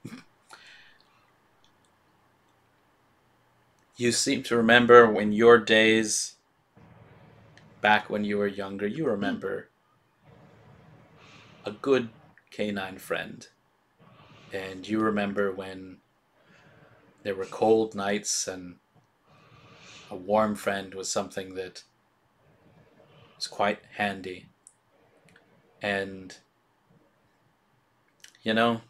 you seem to remember when your days back when you were younger, you remember a good canine friend. And you remember when there were cold nights and a warm friend was something that was quite handy. And, you know,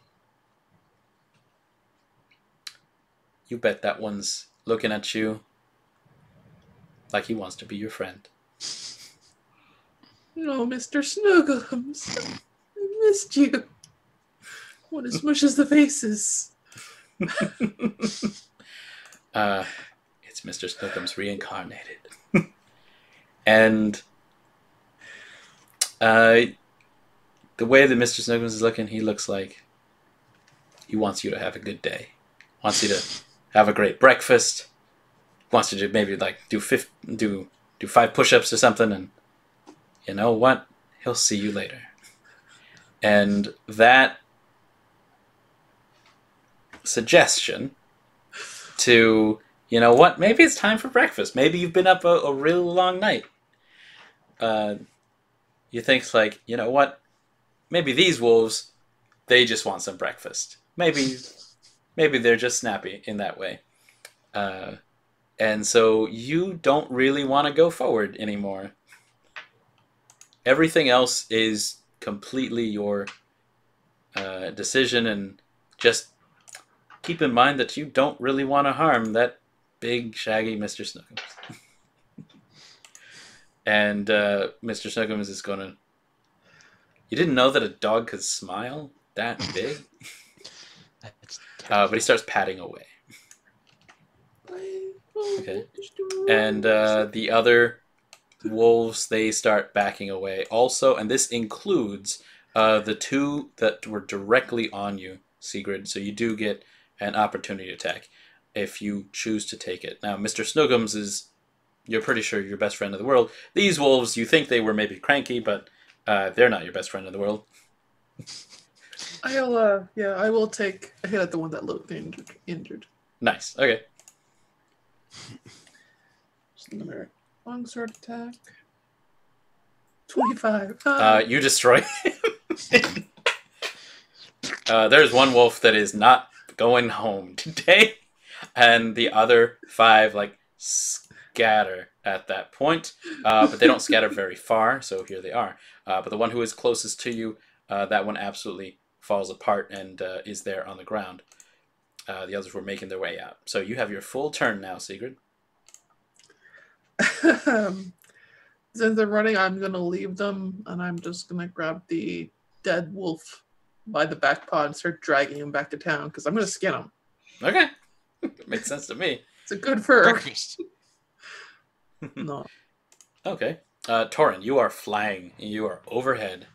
you bet that one's looking at you like he wants to be your friend. No, Mr. Snuggums. I missed you. Want as much as the faces. It's Mr. Snookums reincarnated. And the way that Mr. Snookums is looking, he looks like he wants you to have a good day. Wants you to have a great breakfast. Wants you to maybe like do 5 push-ups or something, and you know what? He'll see you later. And that suggestion to, you know what, maybe it's time for breakfast. Maybe you've been up a real long night. You think like, you know what, maybe these wolves, they just want some breakfast. Maybe they're just snappy in that way. And so you don't really want to go forward anymore. Everything else is completely your decision, and just keep in mind that you don't really want to harm that big, shaggy Mr. Snookums. And Mr. Snookums is going to... You didn't know that a dog could smile that big? But he starts patting away. Okay. And the other wolves, they start backing away also. And this includes the two that were directly on you, Segrid. So you do get an opportunity attack if you choose to take it. Now, Mr. Snookums is, you're pretty sure, your best friend in the world. These wolves, you think they were maybe cranky, but they're not your best friend in the world. I will take a hit at the one that looked injured. Nice. Okay. Just another longsword attack. 25. You destroy him. There's one wolf that is not going home today, and the other 5 scatter at that point, but they don't scatter very far, so here they are. But the one who is closest to you, that one absolutely falls apart and is there on the ground. The others were making their way out. So you have your full turn now, Segrid. Since they're running, I'm going to leave them, and I'm just going to grab the dead wolf by the back paw and start dragging him back to town, because I'm going to skin him. Okay. Makes sense to me. It's a good fur. Breakfast. No. Okay. Toren, you are flying. You are overhead.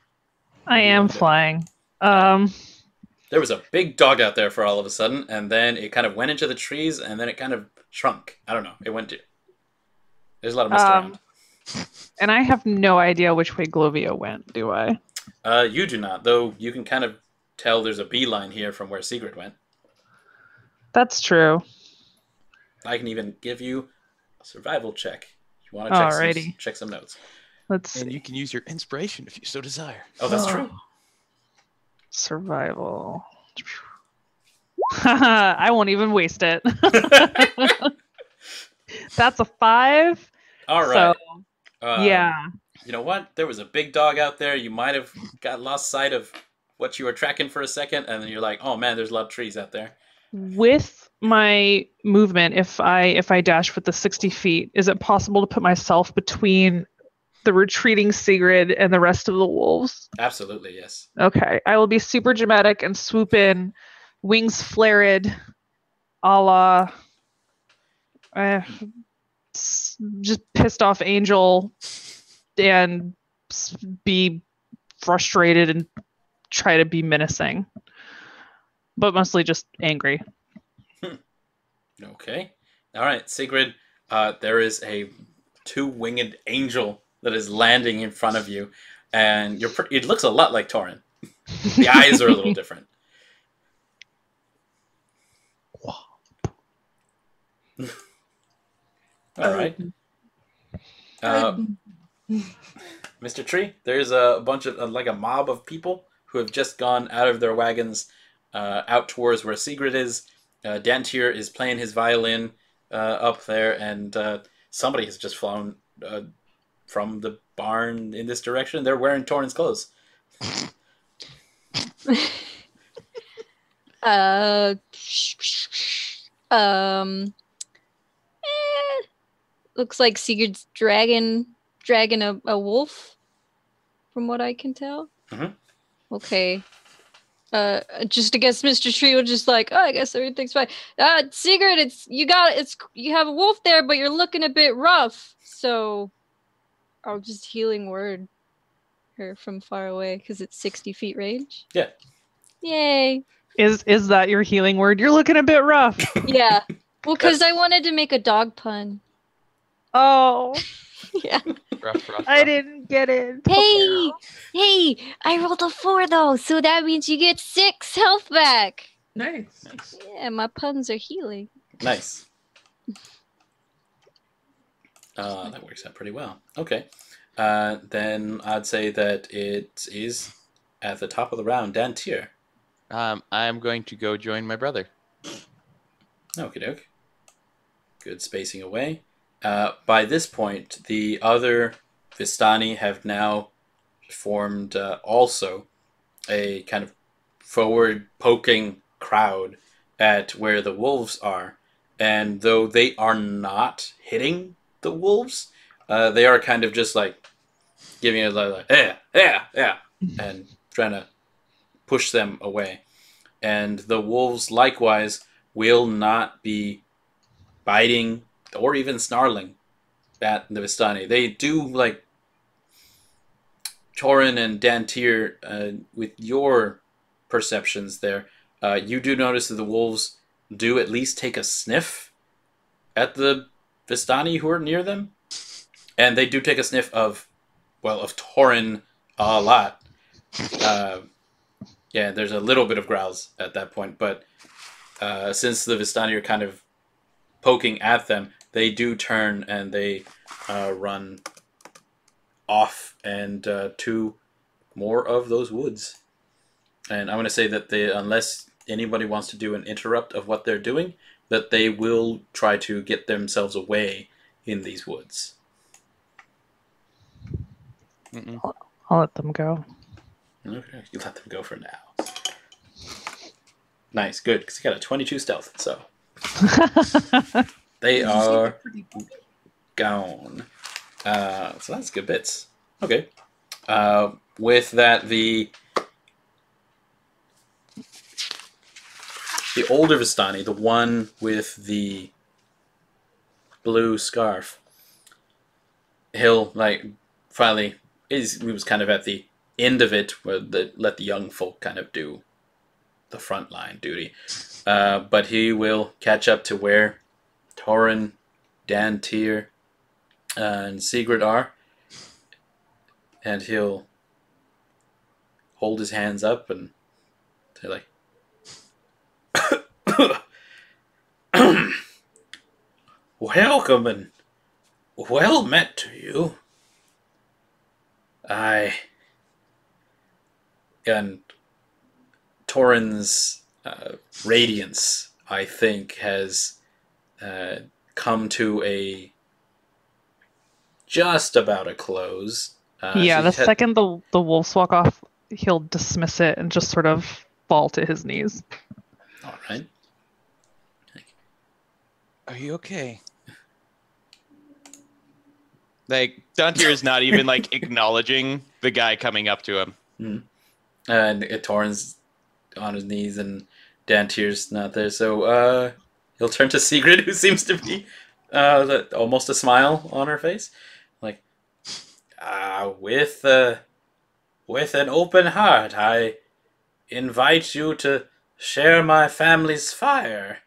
I am flying. There was a big dog out there for all of a sudden, and then it kind of went into the trees, and then it kind of shrunk. I don't know. It went to... There's a lot of mist around. And I have no idea which way Glovia went, do I? You do not, though you can kind of tell there's a beeline here from where Segrid went. That's true. I can even give you a survival check. You want to check some notes. Let's And see. you can use your inspiration if you so desire. Oh, that's true. Survival. I won't even waste it. That's a 5. All right. So, yeah. You know what? There was a big dog out there. You might have lost sight of what you were tracking for a second, and then you're like, oh man, there's a lot of trees out there. With my movement, if I dash with the 60 feet, is it possible to put myself between the retreating Segrid and the rest of the wolves? Absolutely, yes. Okay. I will be super dramatic and swoop in, wings flared, a la just pissed off angel, and be frustrated and try to be menacing, but mostly just angry. Okay. All right, Segrid, there is a 2-winged angel that is landing in front of you, and it looks a lot like Toren. The eyes are a little different. All right. Mr. Tree, there's a bunch of, a mob of people who have just gone out of their wagons out towards where Segrid is. Dantiir is playing his violin up there, and somebody has just flown from the barn in this direction. They're wearing Toren's clothes. Looks like Sigurd's dragging a wolf, from what I can tell. Mhm. Okay. Just I guess Mr. Tree will just like, oh, I guess everything's fine. Sigrid, you have a wolf there, but you're looking a bit rough. So I'll just healing word her from far away because it's 60 feet range. Yeah. Yay. Is that your healing word? You're looking a bit rough. Yeah. Well, because I wanted to make a dog pun. Oh, Yeah. Rough. I didn't get it. Hey, I rolled a 4 though, so that means you get 6 health back. Nice. Yeah, my puns are healing. Nice. That works out pretty well. Okay. Then I'd say that it is at the top of the round, Dantiir. I'm going to go join my brother. Okie doke. Good spacing away. By this point, the other Vistani have now formed also a kind of forward-poking crowd at where the wolves are, and though they are not hitting the wolves, they are kind of just like giving it like yeah, yeah, yeah, and trying to push them away. And the wolves likewise will not be biting or even snarling at the Vistani. They do like Toren and Dantiir, with your perceptions there, you do notice that the wolves do at least take a sniff at the Vistani who are near them. And they do take a sniff of Toren a lot. Yeah, there's a little bit of growls at that point, but since the Vistani are kind of poking at them, they do turn and they run off and to more of those woods. And I'm going to say that unless anybody wants to do an interrupt of what they're doing, that they will try to get themselves away in these woods. I'll let them go. Okay, you let them go for now. Nice, good, because you got a 22 stealth, so they are gone. So that's good bits. Okay. With that, the older Vistani, the one with the blue scarf, he'll finally he was kind of at the end of it where let the young folk kind of do the frontline duty. But he will catch up to where Toren, Dantiir, and Segrid are, and he'll hold his hands up and say like, welcome and well met to you. And Toren's radiance, I think, has come to just about a close. The second the wolves walk off, he'll dismiss it and just sort of fall to his knees. All right. Are you okay? Like, Dantiir is not even, acknowledging the guy coming up to him. Mm. And Toren's on his knees, and Dantir's not there, so he'll turn to Segrid, who seems to be almost a smile on her face. Like, with an open heart, I invite you to share my family's fire.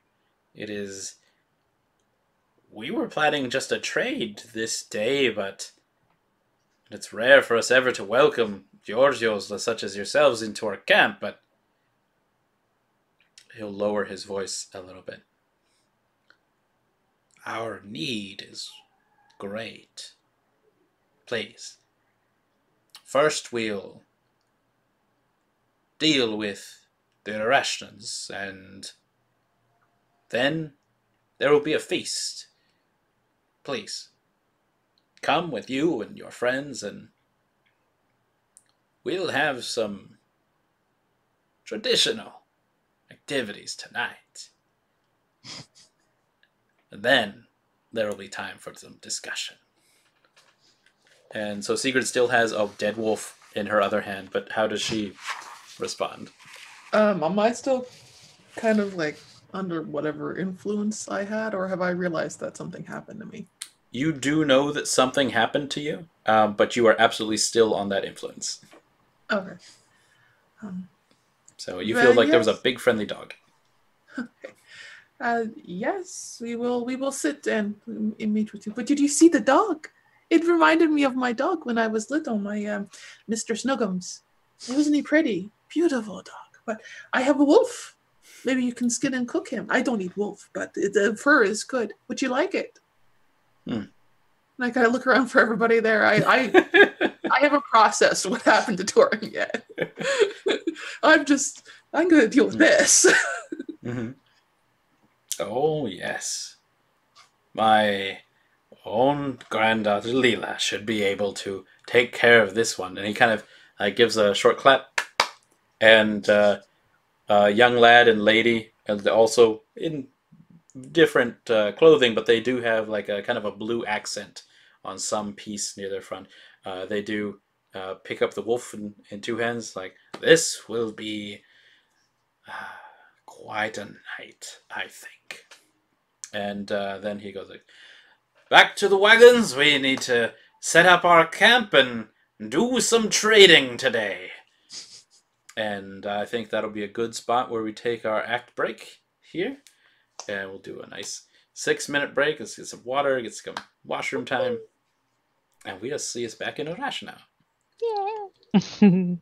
We were planning just a trade this day, but it's rare for us ever to welcome Georgios such as yourselves into our camp, but he'll lower his voice a little bit. Our need is great. Please. First we'll deal with the Irashans, and then there will be a feast. Please, come with you and your friends, and we'll have some traditional activities tonight. And then there will be time for some discussion. And so Segrid still has a dead wolf in her other hand, but how does she respond? Am I still kind of under whatever influence I had, or have I realized that something happened to me? You do know that something happened to you, but you are absolutely still on that influence. Okay. So you feel like there was a big friendly dog. Okay. Yes, we will sit and meet with you. But did you see the dog? It reminded me of my dog when I was little, my Mr. Snuggums. Wasn't he pretty? Beautiful dog. But I have a wolf. Maybe you can skin and cook him. I don't eat wolf, but the fur is good. Would you like it? And I kind of look around for everybody there. I haven't processed what happened to Toren yet. I'm going to deal with this. Mm-hmm. Oh, yes. My own granddaughter Leela should be able to take care of this one. And he kind of gives a short clap. And a young lad and lady and they're also in different clothing, but they do have like a kind of a blue accent on some piece near their front. They do pick up the wolf in two hands, like, this will be quite a night, I think. And then he goes like, back to the wagons. We need to set up our camp and do some trading today. And I think that'll be a good spot where we take our act break here. And we'll do a nice 6-minute break. Let's get some water, get some washroom time. And we'll see us back in Orash now. Yeah.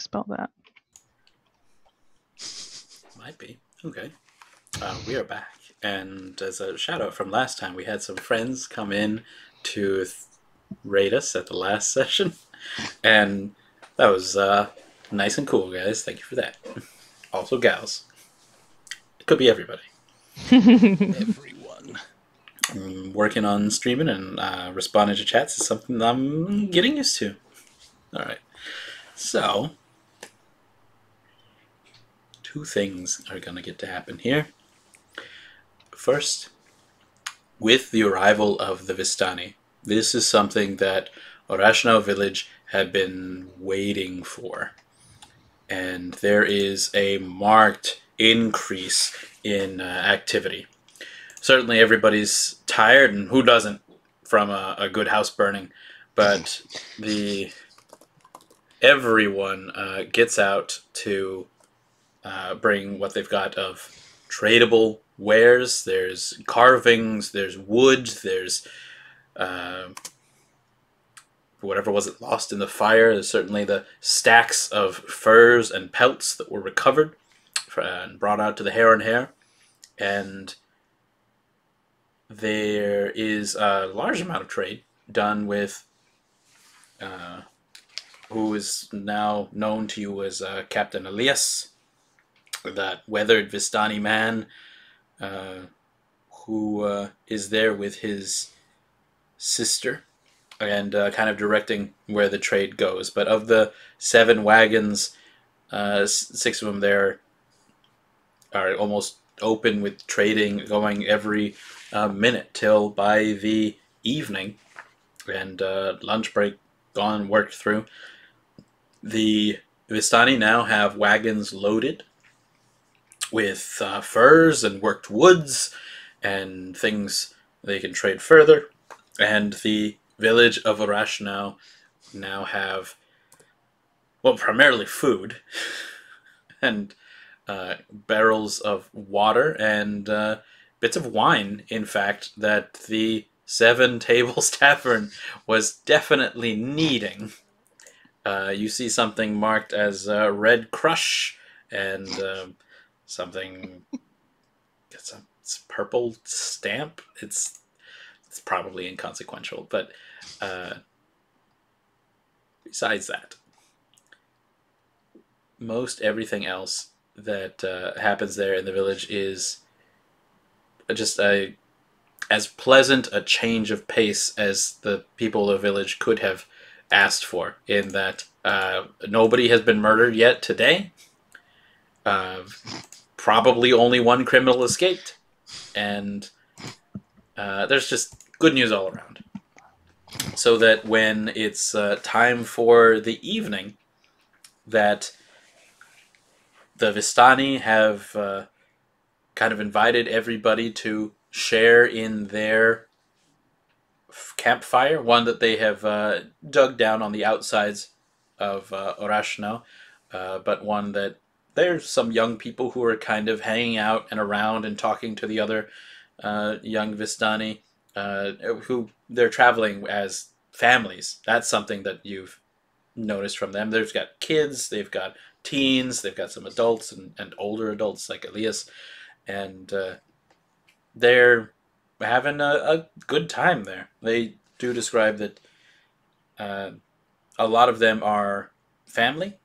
spell that. Might be. Okay. We are back. And as a shout out from last time, we had some friends come in to raid us at the last session. And that was nice and cool, guys. Thank you for that. Also, gals. It could be everybody. Everyone. Working on streaming and responding to chats is something I'm getting used to. All right. So, two things are going to get to happen here. First, with the arrival of the Vistani, this is something that Orashno village had been waiting for. And there is a marked increase in activity. Certainly everybody's tired, and who doesn't, from a good house burning. But everyone gets out to bring what they've got of tradable wares. There's carvings, there's wood, there's whatever wasn't lost in the fire. There's certainly the stacks of furs and pelts that were recovered and brought out to the Hare and Hare. And there is a large amount of trade done with who is now known to you as Captain Elias, that weathered Vistani man who is there with his sister and kind of directing where the trade goes. But of the 7 wagons, 6 of them there are almost open with trading going every minute till by the evening, and lunch break gone, worked through. The Vistani now have wagons loaded with furs and worked woods and things they can trade further. And the village of Arash now have, well, primarily food and barrels of water and bits of wine, in fact, that the 7 Tables Tavern was definitely needing. You see something marked as Red Crush and something, it's a purple stamp. It's probably inconsequential, but besides that, most everything else that happens there in the village is just as pleasant a change of pace as the people of the village could have asked for, in that nobody has been murdered yet today. Probably only 1 criminal escaped, and there's just good news all around. So that when it's time for the evening, that the Vistani have kind of invited everybody to share in their campfire, one that they have dug down on the outsides of Orashno, but one that there's some young people who are kind of hanging out and around and talking to the other young Vistani, who they're traveling as families. That's something that you've noticed from them. They've got kids, they've got teens, they've got some adults and older adults like Elias, and they're having a good time there. They do describe that a lot of them are family,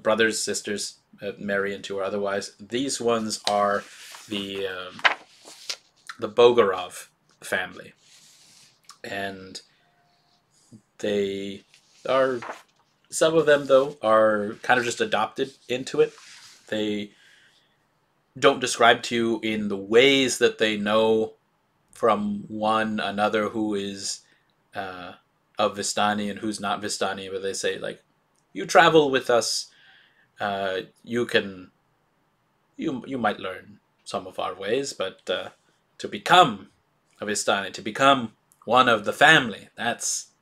brothers, sisters, marry into or otherwise. These ones are the Bogorov family, and they are, some of them though are kind of just adopted into it. They don't describe to you in the ways that they know from one another who is of Vistani and who's not Vistani, but they say, like, you travel with us, you might learn some of our ways, but to become a Vistani, to become one of the family, that's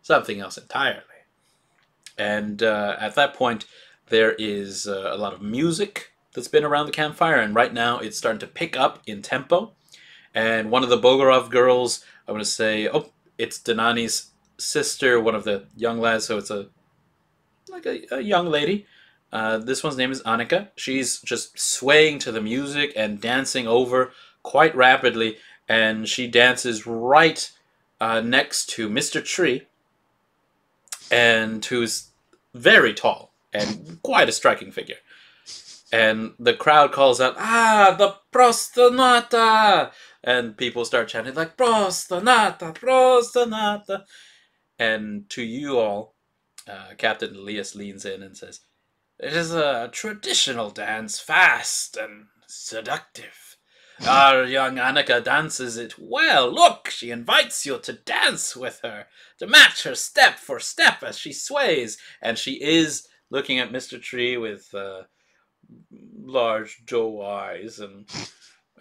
something else entirely. And at that point, there is a lot of music that's been around the campfire, and right now it's starting to pick up in tempo. And one of the Bogorov girls, I'm going to say, it's Denani's sister, one of the young lads, so it's a like a young lady. This one's name is Annika. She's just swaying to the music and dancing over quite rapidly, and she dances right next to Mr. Tree, and who's very tall and quite a striking figure. And the crowd calls out, "Ah, the Prostanata!" And people start chanting like, "Prostanata, Prostanata!" And to you all, Captain Elias leans in and says, "It is a traditional dance, fast and seductive. Our young Annika dances it well. Look, she invites you to dance with her, to match her step for step as she sways." And she is looking at Mr. Tree with large doe eyes,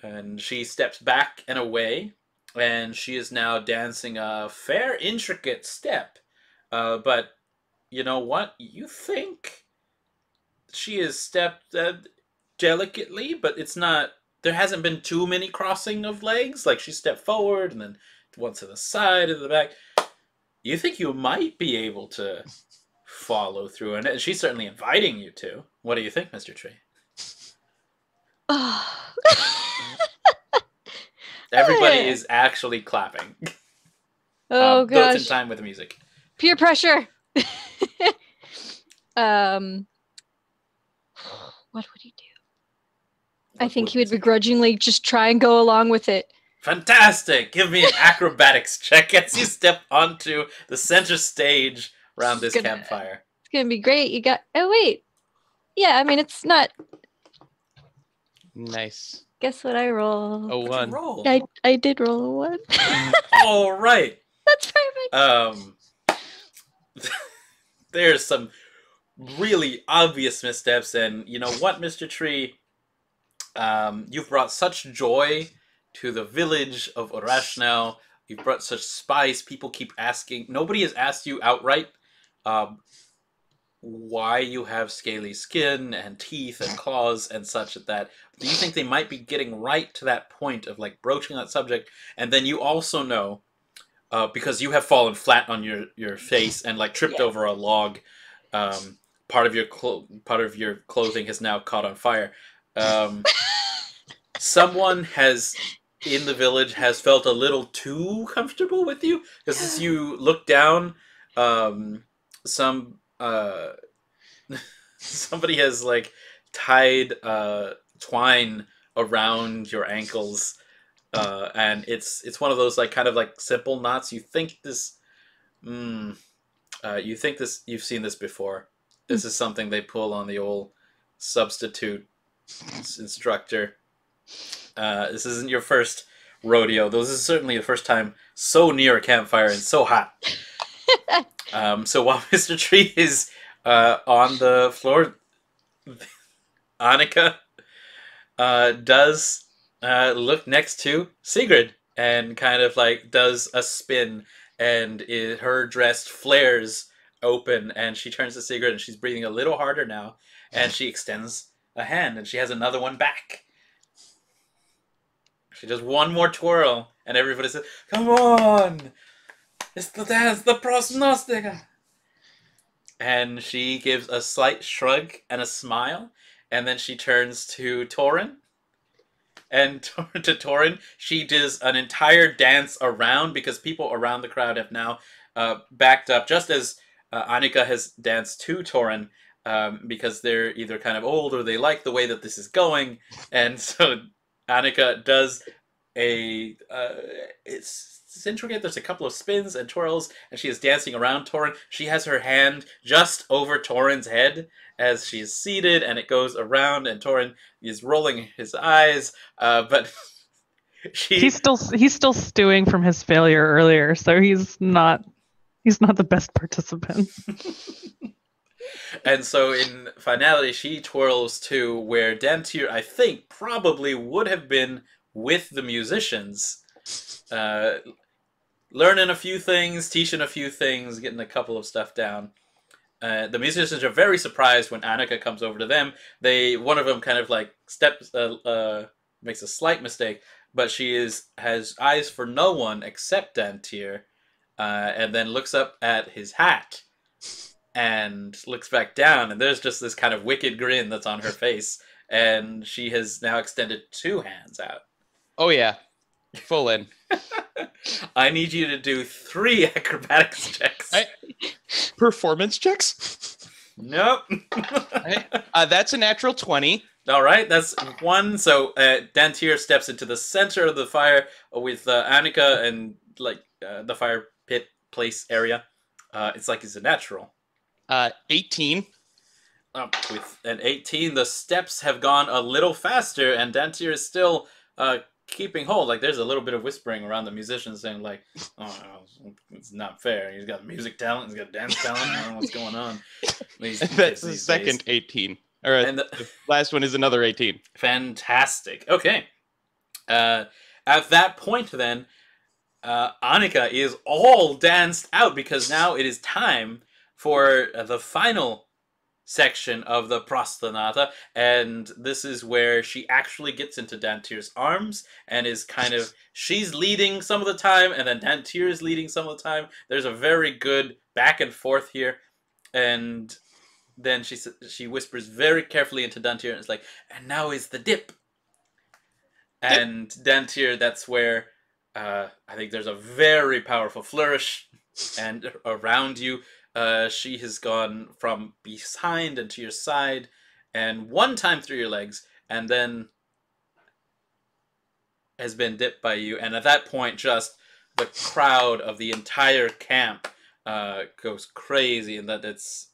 and she steps back and away, and she is now dancing a fair intricate step. But you know what? You think she has stepped delicately, but it's not. There hasn't been too many crossing of legs. Like she stepped forward and then one to the side and the back. You think you might be able to follow through, and she's certainly inviting you to. What do you think, Mr. Tree? Everybody is actually clapping. Oh Built in gosh. time with the music. Peer pressure. What would he do? I think he would begrudgingly just try and go along with it. Fantastic! Give me an acrobatics check as you step onto the center stage around this campfire. It's gonna be great. You got. Oh wait. Yeah, I mean it's not. Nice. Guess what I roll? A one. Roll. I did roll a 1. All right. That's perfect. There's some really obvious missteps, and you know what, Mr. Tree? You've brought such joy to the village of Orashnel. You've brought such spice. People keep asking. Nobody has asked you outright why you have scaly skin and teeth and claws and such at that. Do you think they might be getting right to that point of like broaching that subject? And then you also know, because you have fallen flat on your face and like tripped over a log, part of your clothing has now caught on fire. Someone has in the village has felt a little too comfortable with you, because as you look down, somebody has like tied twine around your ankles, and it's one of those like kind of like simple knots. You think this, you've seen this before. This is something they pull on the old substitute instructor. This isn't your first rodeo. This is certainly the first time so near a campfire and so hot. So while Mr. Tree is on the floor, Annika does look next to Segrid and kind of like does a spin, and her dress flares open, and she turns to Segrid and she's breathing a little harder now, and she extends a hand and she has another one back. She does one more twirl, and everybody says, "Come on! It's the dance, the prosnostica!" And she gives a slight shrug and a smile, and then she turns to Toren. And to Toren, she does an entire dance around, because people around the crowd have now backed up, just as Annika has danced to Toren, because they're either kind of old or they like the way that this is going. And so Annika does it's intricate. There's a couple of spins and twirls, and she is dancing around Toren. She has her hand just over Toren's head as she is seated, and it goes around, and Toren is rolling his eyes, but he's still stewing from his failure earlier, so he's not the best participant. And so in finality, she twirls to where Dantiir, I think, probably would have been with the musicians, learning a few things, teaching a few things, getting a couple of stuff down. The musicians are very surprised when Annika comes over to them. One of them kind of like makes a slight mistake, but she has eyes for no one except Dantiir, and then looks up at his hat and looks back down, and there's just this kind of wicked grin that's on her face, and she has now extended 2 hands out. Oh yeah, full in. I need you to do 3 acrobatics checks. Performance checks? Nope. That's a natural 20. All right, that's 1. So Dantiir steps into the center of the fire with Annika and like the fire pit place area. It's like it's a natural. 18. With an 18, the steps have gone a little faster, and Dantiir is still keeping hold. Like there's a little bit of whispering around the musicians saying like, "Oh, it's not fair. He's got music talent. He's got dance talent. I don't know what's going on." That's the second 18. All right. And the last one is another 18. Fantastic. Okay. At that point, then, Annika is all danced out because now it is time for the final section of the Prosthanata, and this is where she actually gets into Dantir's arms and is kind of, she's leading some of the time, and then Dantiir is leading some of the time. There's a very good back and forth here, and then she whispers very carefully into Dantiir, and it's like, and now is the dip. And Dantiir, that's where I think there's a very powerful flourish, and around you, she has gone from behind and to your side, and 1 time through your legs, and then has been dipped by you. And at that point, just the crowd of the entire camp goes crazy, and that it's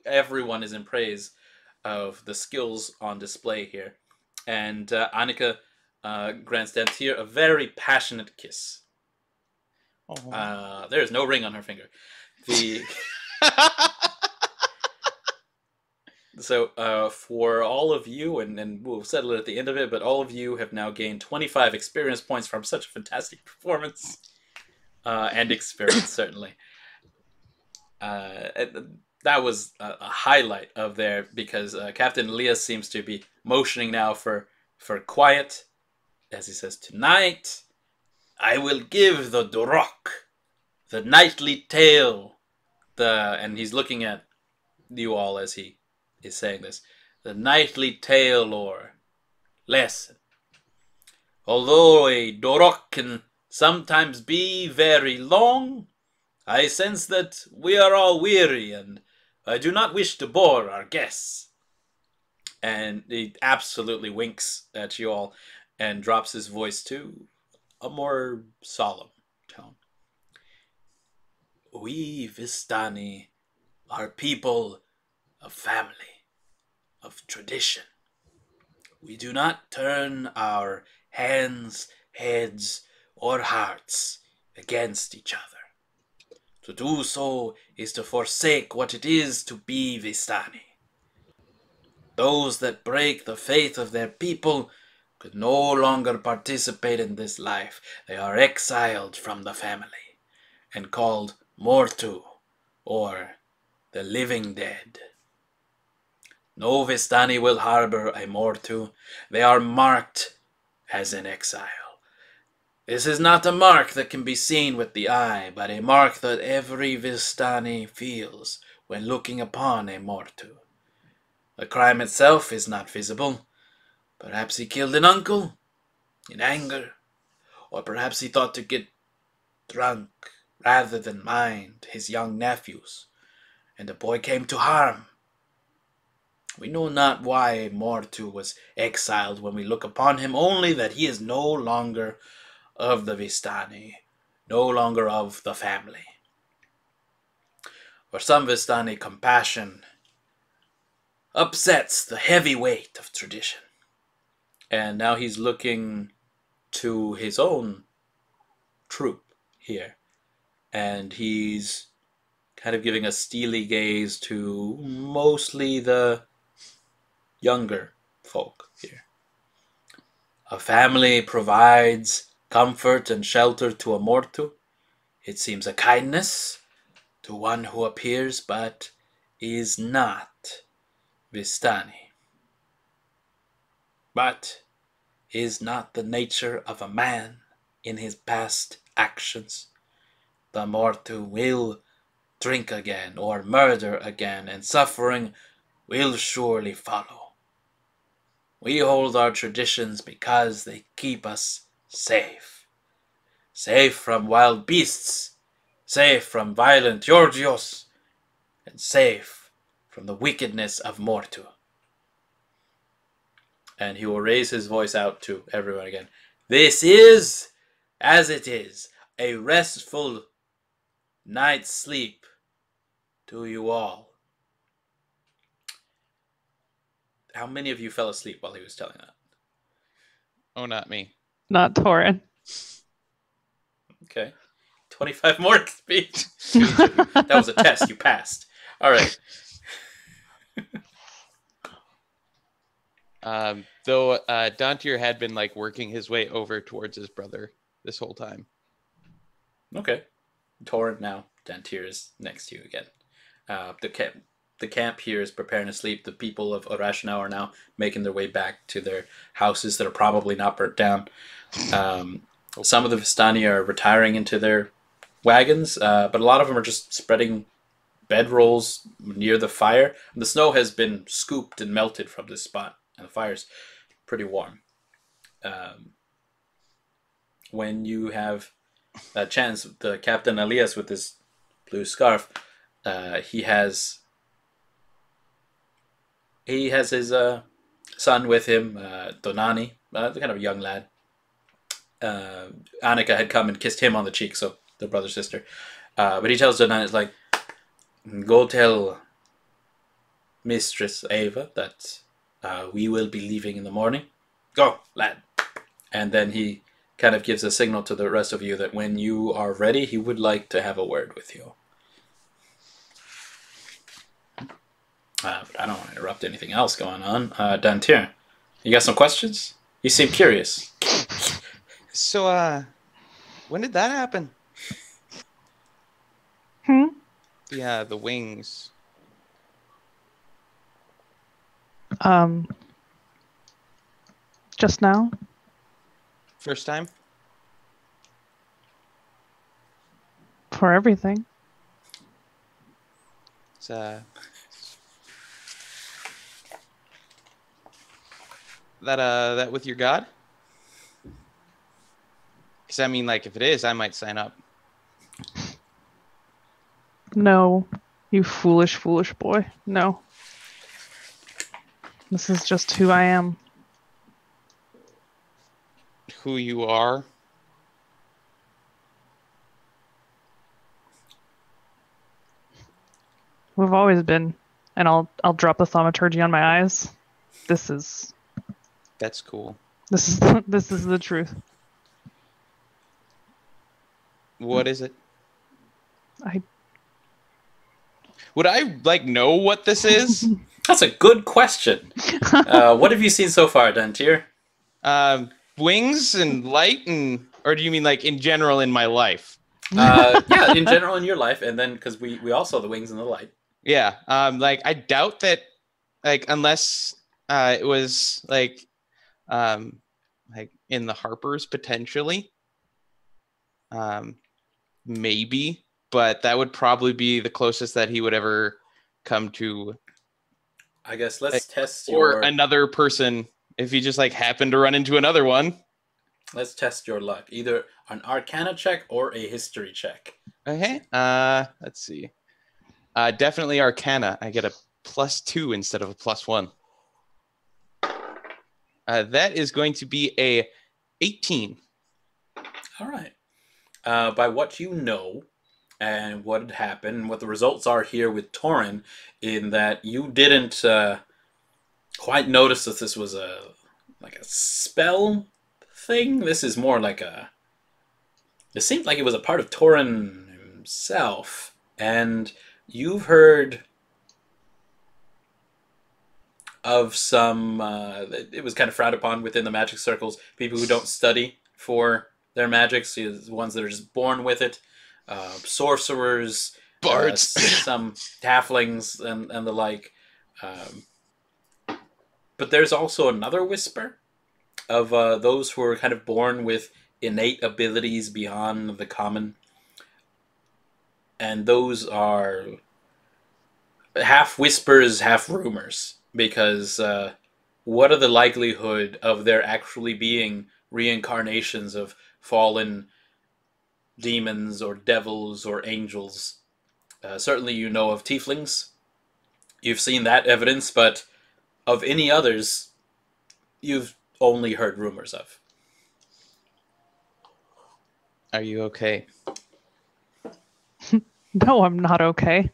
everyone is in praise of the skills on display here. And Annika grants Dantiir a very passionate kiss. There is no ring on her finger. So for all of you, and we'll settle it at the end of it, but all of you have now gained 25 experience points from such a fantastic performance. And experience, certainly. That was a highlight of there, because Captain Elias seems to be motioning now for quiet, as he says, "Tonight, I will give the Durok the nightly tale." And he's looking at you all as he is saying this. "The nightly tale or lesson. Although a Durok can sometimes be very long, I sense that we are all weary, and I do not wish to bore our guests." And he absolutely winks at you all and drops his voice to a more solemn tone. "We Vistani are people of family, of tradition. We do not turn our hands, heads, or hearts against each other. To do so is to forsake what it is to be Vistani. Those that break the faith of their people could no longer participate in this life. They are exiled from the family and called Mortu, or the living dead. No Vistani will harbor a Mortu. They are marked as an exile. This is not a mark that can be seen with the eye, but a mark that every Vistani feels when looking upon a Mortu. The crime itself is not visible. Perhaps he killed an uncle in anger, or perhaps he thought to get drunk rather than mind his young nephews, and the boy came to harm. We know not why Mortu was exiled when we look upon him, only that he is no longer of the Vistani, no longer of the family. For some Vistani, compassion upsets the heavy weight of tradition." And now he's looking to his own troop here, and he's kind of giving a steely gaze to mostly the younger folk here. "A family provides comfort and shelter to a Mortu. It seems a kindness to one who appears but is not Vistani. But is not the nature of a man in his past actions. The Mortu will drink again or murder again, and suffering will surely follow. We hold our traditions because they keep us safe. Safe from wild beasts, safe from violent Georgios, and safe from the wickedness of Mortu. And he will raise his voice out to everyone again. This is, as it is, a restful night's sleep to you all. How many of you fell asleep while he was telling that? Oh, not me. Not Toren. Okay. 25 more speech. That was a test. You passed. All right. Though Dantiir had been like working his way over towards his brother this whole time. Okay. Toren now. Dantiir is next to you again. The camp here is preparing to sleep. The people of Orashna are now making their way back to their houses that are probably not burnt down. Some of the Vistani are retiring into their wagons, but a lot of them are just spreading bedrolls near the fire. And the snow has been scooped and melted from this spot, and the fire's pretty warm. When you have a chance, the Captain Elias with his blue scarf, he has his son with him, Donani, the kind of young lad. Annika had come and kissed him on the cheek, so the brother-sister. But he tells Donani, it's like, go tell Mistress Ava that we will be leaving in the morning. Go, lad. And then he kind of gives a signal to the rest of you that when you are ready, he would like to have a word with you. But I don't want to interrupt anything else going on. Dantiir, you got some questions? You seem curious. So, when did that happen? Yeah, the wings. Just now. First time? For everything. It's, that with your god? Because I mean, like, if it is, I might sign up. No, you foolish, foolish boy. No. This is just who I am. Who you are? We've always been, and I'll drop the thaumaturgy on my eyes. That's cool. This is the truth. What is it? I Would I like know what this is? That's a good question. What have you seen so far, Dantiir? Wings and light, or do you mean like in general in my life? Yeah, in general in your life, and then because we all saw the wings and the light. Yeah. Like I doubt that, like unless it was like in the Harpers potentially. Maybe, but that would probably be the closest that he would ever come to. I guess let's test or another person if he just like happened to run into another one. Let's test your luck. Either an Arcana check or a History check. Okay. Let's see. Definitely Arcana. I get a +2 instead of a +1. That is going to be a 18. All right. By what you know and what had happened, what the results are here with Toren, in that you didn't quite notice that this was a spell thing. This is more like it seemed like it was a part of Toren himself, and you've heard of some. It was kind of frowned upon within the magic circles. People who don't study for their magics, the ones that are just born with it, sorcerers, bards, some halflings, and the like. But there's also another whisper of those who are kind of born with innate abilities beyond the common. and those are half whispers, half rumors, because what are the likelihood of there actually being reincarnations of fallen demons or devils or angels? Certainly you know of tieflings. You've seen that evidence, but of any others, you've only heard rumors of. Are you okay? No, I'm not okay.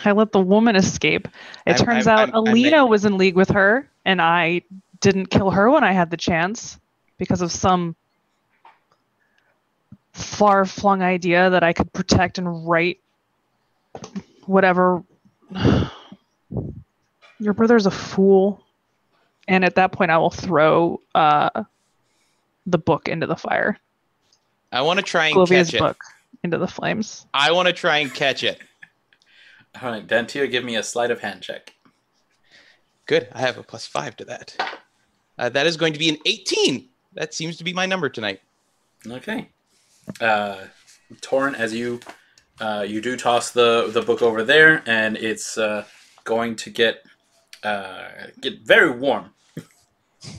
I let the woman escape. It turns out Alina was in league with her, and I didn't kill her when I had the chance because of some far-flung idea that I could protect and right whatever. Your brother's a fool. And at that point, I will throw the book into the fire. I want to try and Glovia's catch it. book into the flames. I want to try and catch it. All right, Dantiir, give me a sleight of hand check. Good. I have a +5 to that. That is going to be an 18. That seems to be my number tonight. Okay. Toren, as you do toss the book over there, and it's going to get very warm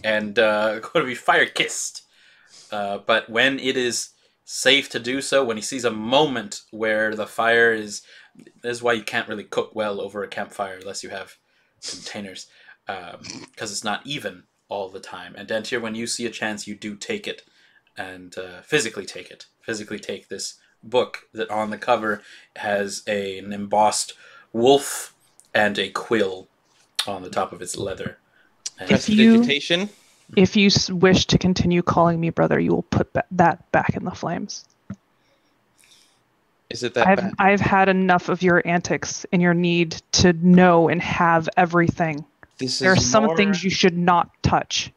and going to be fire kissed. But when it is safe to do so, when he sees a moment where the fire is, this is why you can't really cook well over a campfire unless you have containers, because it's not even all the time. And Dantiir, when you see a chance, you do take it and physically take it. Physically take this book that on the cover has an embossed wolf and a quill on the top of its leather. And If you wish to continue calling me brother, you will put that back in the flames. Is it that bad? I've had enough of your antics and your need to know and have everything. There are some things you should not touch.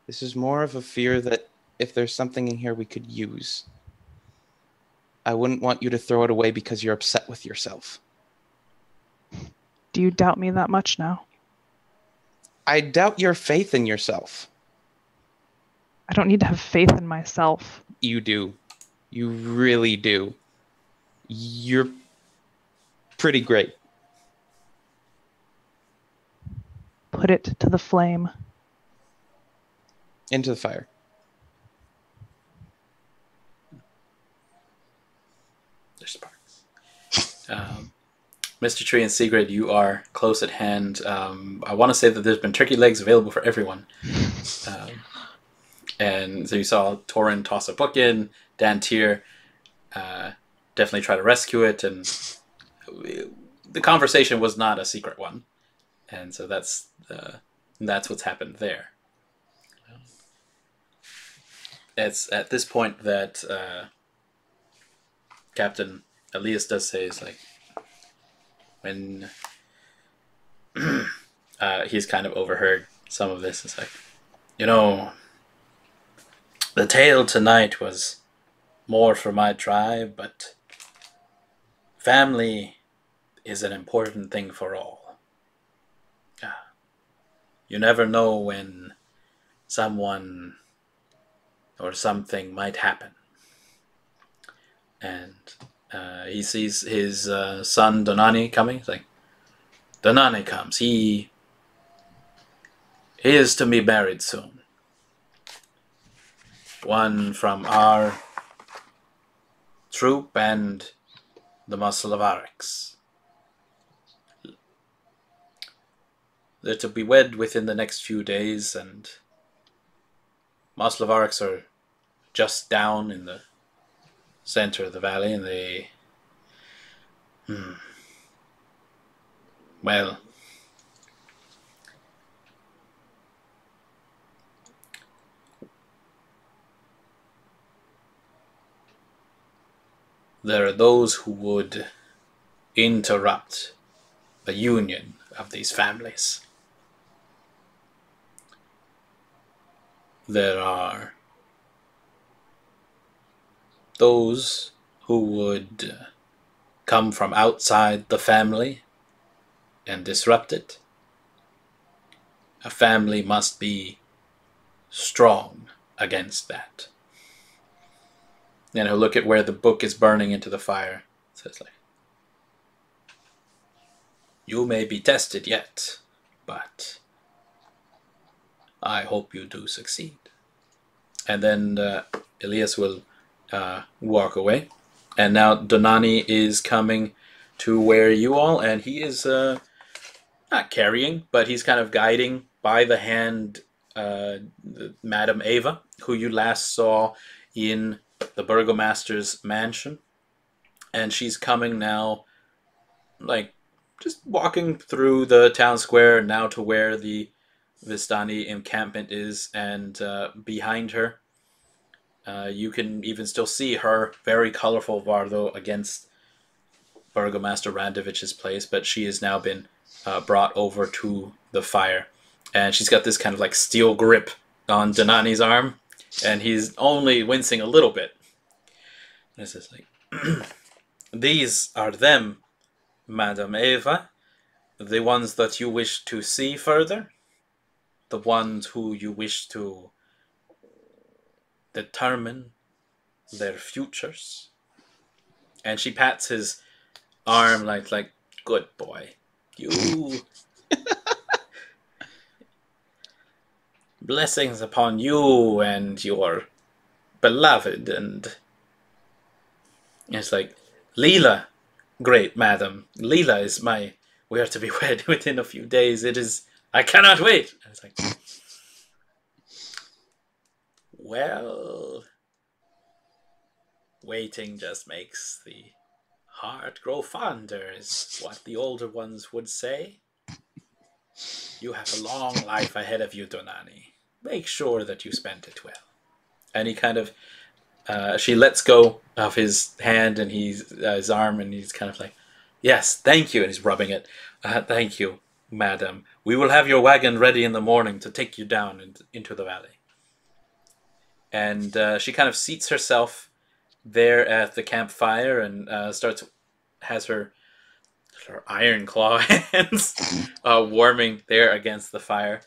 This is more of a fear that if there's something in here we could use, I wouldn't want you to throw it away because you're upset with yourself. Do you doubt me that much now? I doubt your faith in yourself. I don't need to have faith in myself. You do. You really do. You're pretty great. Put it to the flame. Into the fire. There's sparks. Mr. Tree and Segrid, you are close at hand. I want to say that there's been turkey legs available for everyone. And so you saw Toren toss a book in, Dantiir definitely try to rescue it, and the conversation was not a secret one. And so that's what's happened there. It's at this point that Captain Elias does say, is like, when he's kind of overheard some of this, it's like, you know, the tale tonight was more for my tribe, but family is an important thing for all. You never know when someone or something might happen. And he sees his son Donani coming. He's like, Donani comes. He is to be married soon. One from our troop and the Muscle of Arix. They're to be wed within the next few days, and Muscle of Arix are just down in the center of the valley, and they... Well... There are those who would interrupt the union of these families. There are those who would come from outside the family and disrupt it. A family must be strong against that. And he'll look at where the book is burning into the fire. So it's like, you may be tested yet, but I hope you do succeed. And then Elias will walk away. And now Donani is coming to where you all, and he is not carrying, but he's kind of guiding by the hand Madame Ava, who you last saw in the Burgomaster's mansion. And she's coming now, like, just walking through the town square now to where the Vistani encampment is, and behind her, you can even still see her very colorful Vardo against Burgomaster Randovich's place, but she has now been brought over to the fire. And she's got this kind of like steel grip on Donani's arm, and he's only wincing a little bit. And it's just like, these are them, Madame Eva, the ones that you wish to see further, the ones who you wish to determine their futures. And she pats his arm like good boy. You blessings upon you and your beloved. And it's like, Leela, great madam. Leela is we are to be wed within a few days. I cannot wait. And it's like, well, waiting just makes the heart grow fonder, is what the older ones would say. You have a long life ahead of you, Donani. Make sure that you spend it well. And he kind of, she lets go of his hand and his arm, and he's kind of like, yes, thank you. And he's rubbing it. Thank you, madam. We will have your wagon ready in the morning to take you down into the valley. And she kind of seats herself there at the campfire and has her iron claw hands warming there against the fire,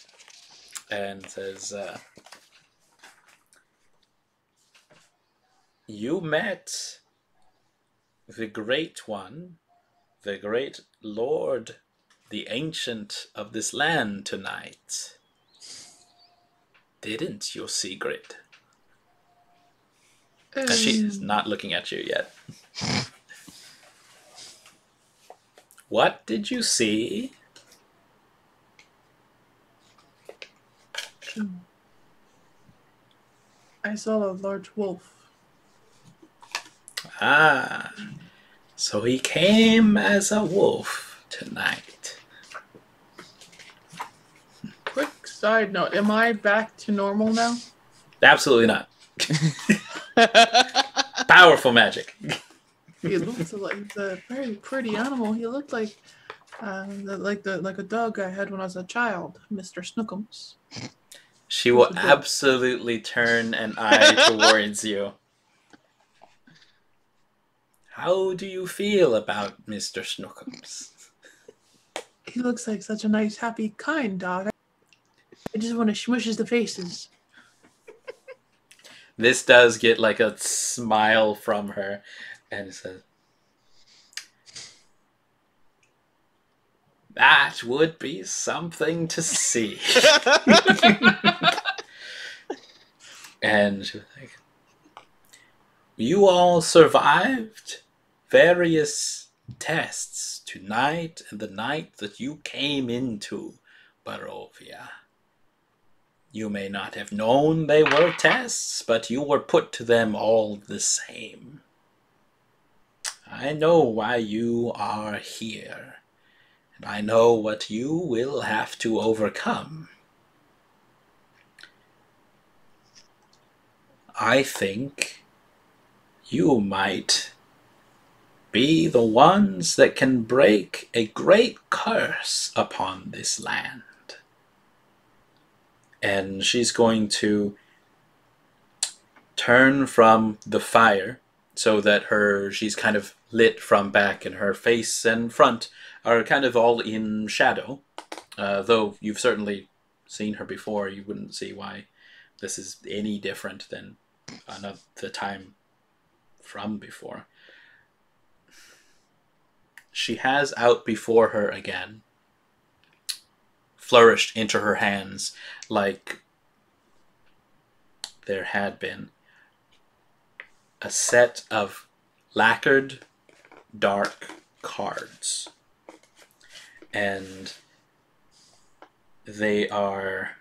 and says, you met the Great One, the Great Lord, the Ancient of this land tonight. Didn't you, Segrid? And she is not looking at you yet. What did you see? I saw a large wolf. Ah, so he came as a wolf tonight. Quick side note, am I back to normal now? Absolutely not. Powerful magic. He looked like a very pretty animal. He looked like a dog I had when I was a child, Mr. Snookums. She will absolutely turn an eye towards you. How do you feel about Mr. Snookums? He looks like such a nice, happy, kind dog. I just want to smush the faces. This does get like a smile from her, and it says, that would be something to see. And she was like, you all survived various tests tonight and the night that you came into Barovia. You may not have known they were tests, but you were put to them all the same. I know why you are here, and I know what you will have to overcome. I think you might be the ones that can break a great curse upon this land. And she's going to turn from the fire so that she's kind of lit from back, and her face and front are kind of all in shadow. Though you've certainly seen her before, you wouldn't see why this is any different than another time from before. she has out before her again, flourished into her hands like there had been a set of lacquered dark cards. And they are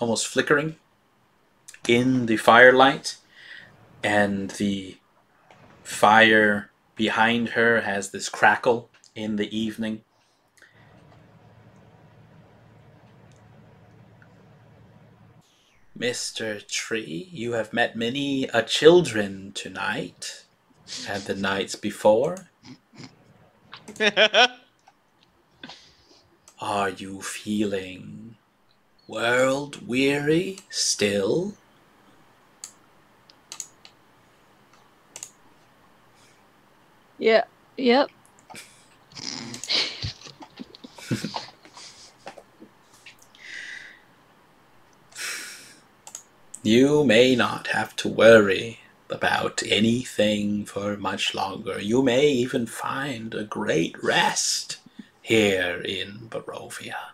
almost flickering in the firelight, and the fire behind her has this crackle in the evening. Mr. Tree, you have met many children tonight and the nights before. Are you feeling world weary still? Yeah. Yep. You may not have to worry about anything for much longer. You may even find a great rest here in Barovia.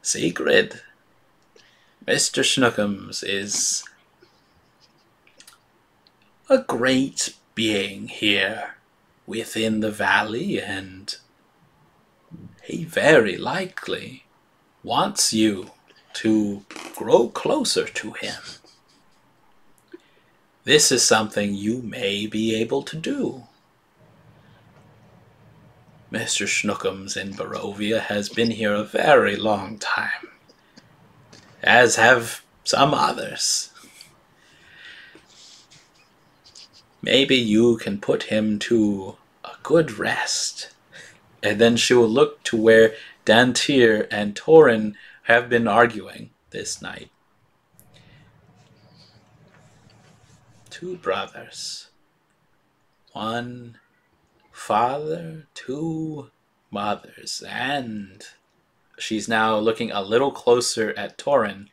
Segrid, Mr. Snookums is a great being here within the valley, and he very likely wants you to grow closer to him. This is something you may be able to do. Mr. Snookums in Barovia has been here a very long time, as have some others. Maybe you can put him to a good rest. And then she will look to where Dantiir and Toren have been arguing this night. Two brothers. One father, two mothers. And she's now looking a little closer at Toren.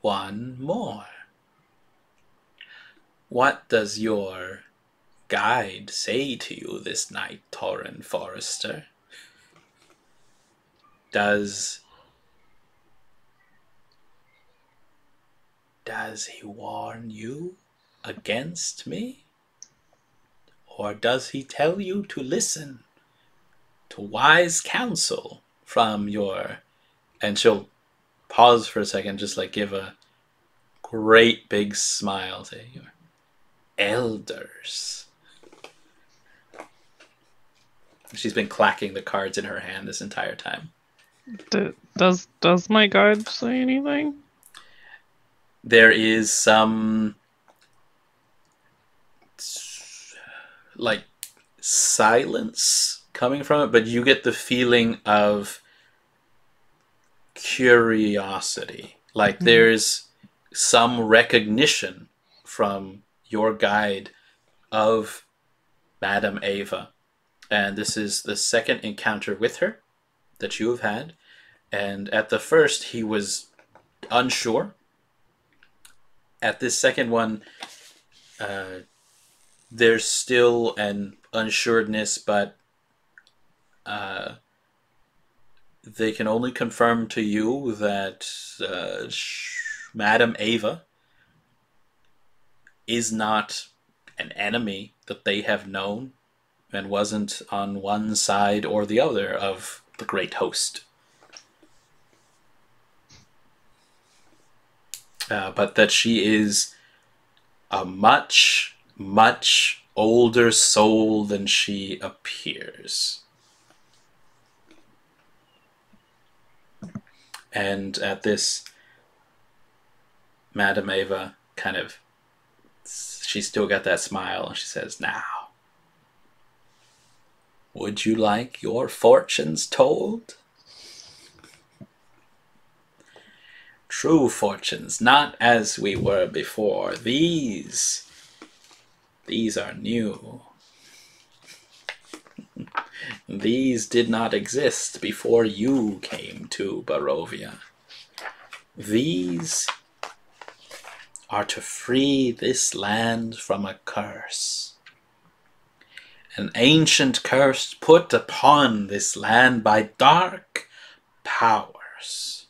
One more. What does your guide say to you this night, Toren Forester? Does he warn you against me? Or does he tell you to listen to wise counsel from your... And she'll pause for a second, just like give a great big smile to your elders. She's been clacking the cards in her hand this entire time. Does my guide say anything? There is some like silence coming from it, but you get the feeling of curiosity. Like there's some recognition from your guide of Madame Ava. And this is the second encounter with her that you have had. And at the first, he was unsure. At this second one, there's still an unsureness, but they can only confirm to you that Madame Ava is not an enemy that they have known and wasn't on one side or the other of the great host. But that she is a much, much older soul than she appears. And at this, Madame Ava kind of, she's still got that smile, and she says, "Now, would you like your fortunes told? True fortunes, not as we were before. These are new. These did not exist before you came to Barovia. These are to free this land from a curse. An ancient curse put upon this land by dark powers.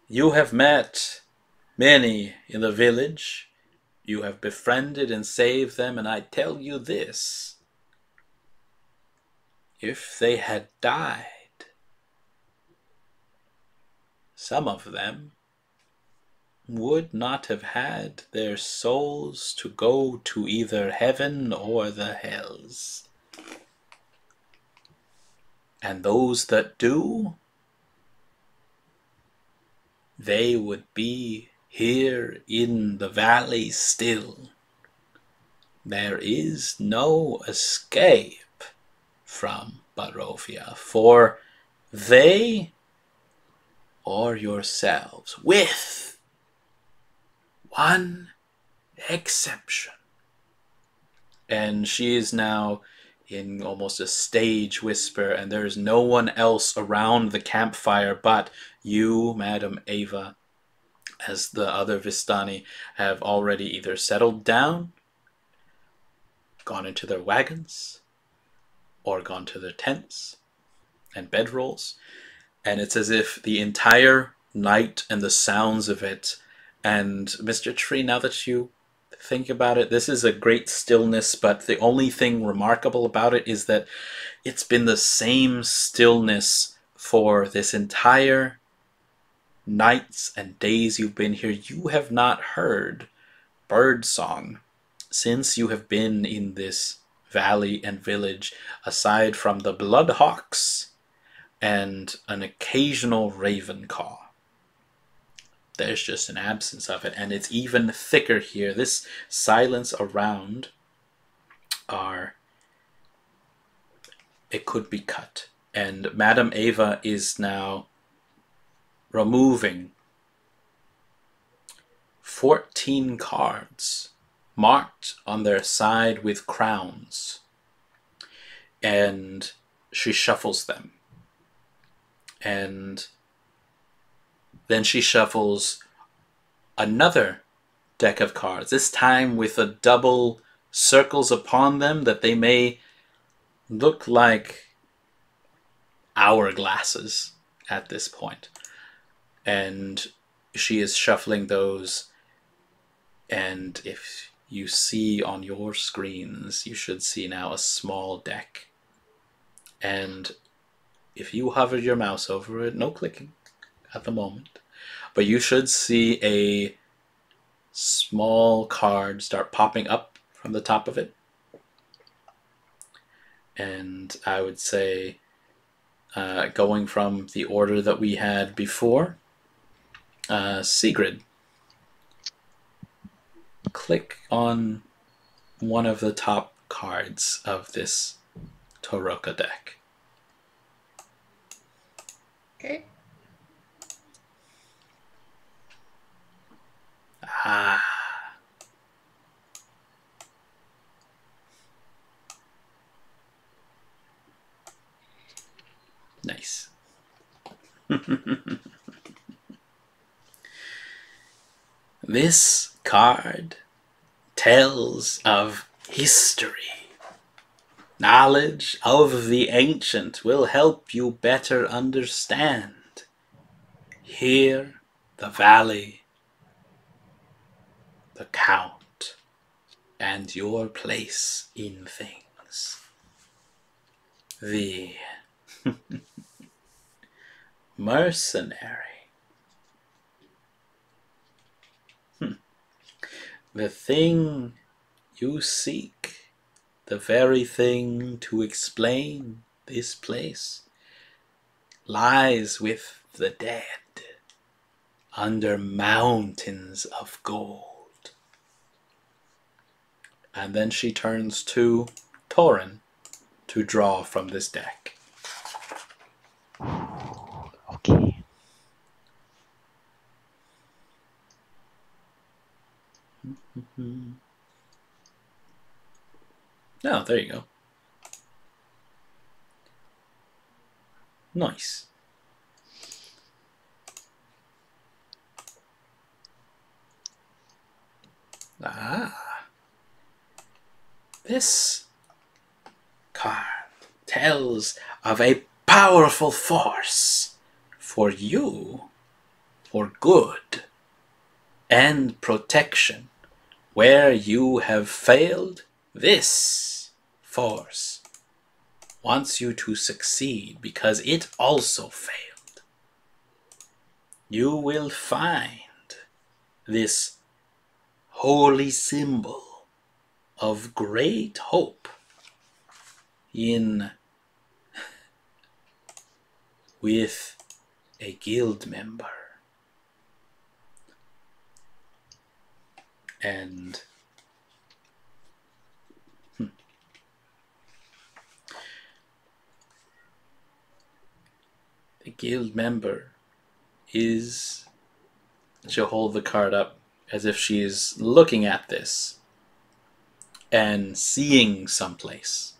You have met many in the village. You have befriended and saved them, and I tell you this. If they had died, some of them would not have had their souls to go to either heaven or the hells. And those that do, they would be here in the valley still. There is no escape from Barovia, for they or yourselves, with one exception. And she is now in almost a stage whisper, and there is no one else around the campfire but you, Madam Ava, as the other Vistani have already either settled down, gone into their wagons, or gone to their tents and bedrolls. And it's as if the entire night and the sounds of it, and Mr. Tree, now that you think about it, this is a great stillness, but the only thing remarkable about it is that it's been the same stillness for this entire nights and days you've been here. You have not heard bird song since you have been in this valley and village, aside from the bloodhawks and an occasional raven caw. There's just an absence of it, and it's even thicker here. This silence around it could be cut. And Madam Ava is now removing 14 cards marked on their side with crowns, and she shuffles them. And then she shuffles another deck of cards, this time with a double circles upon them that they may look like hourglasses at this point. And she is shuffling those, and if you see on your screens, you should see now a small deck. And if you hover your mouse over it, no clicking at the moment, but you should see a small card start popping up from the top of it. And I would say, going from the order that we had before, Segrid, click on one of the top cards of this Toroka deck. Okay. Ah. Nice. This card tells of history. Knowledge of the ancient will help you better understand. Here, the valley, the count, and your place in things. The mercenary. The thing you seek, the very thing to explain this place, lies with the dead under mountains of gold. And then she turns to Toren to draw from this deck. Okay. Oh, there you go. Nice. This card tells of a powerful force for you, for good and protection. Where you have failed, this force wants you to succeed because it also failed. You will find this holy symbol of great hope with a guild member. And the guild member is... She'll hold the card up as if she is looking at this and seeing someplace.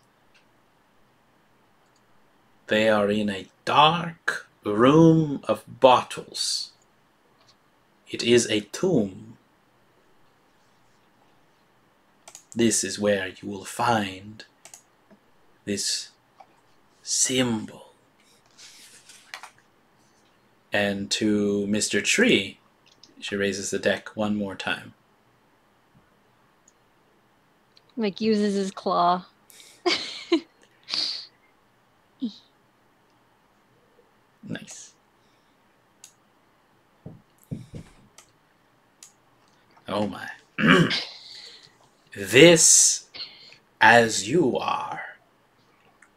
They are in a dark room of bottles. It is a tomb. This is where you will find this symbol. And to Mr. Tree, she raises the deck one more time. Like uses his claw. Nice. Oh my. This, as you are,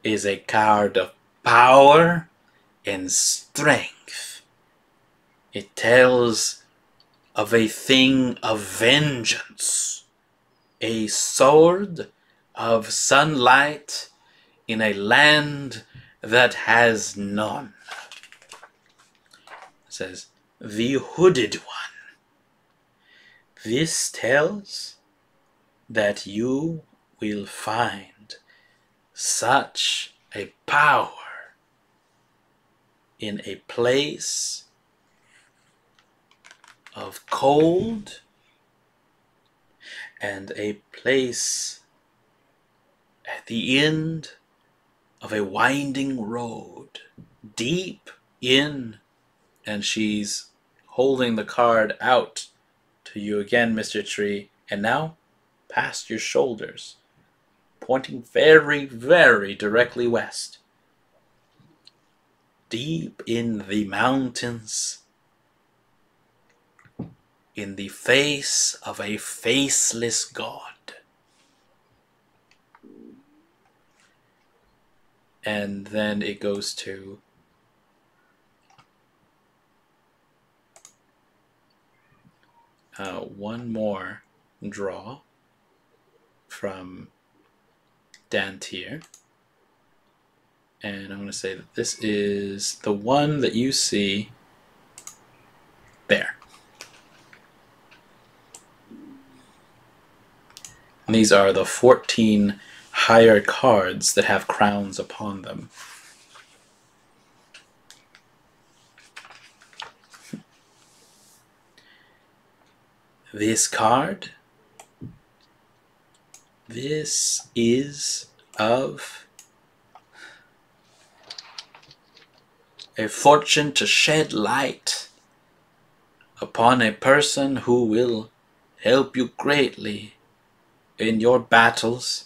is a card of power and strength. It tells of a thing of vengeance, a sword of sunlight in a land that has none. It says, the hooded one. This tells that you will find such a power in a place of cold and a place at the end of a winding road, deep in, and she's holding the card out to you again, Mr. Tree, and now past your shoulders, pointing very, very directly west. Deep in the mountains, in the face of a faceless god. And then it goes to one more draw from Dantiir. And I'm going to say that this is the one that you see there. And these are the 14 higher cards that have crowns upon them. This card, this is of a fortune to shed light upon a person who will help you greatly in your battles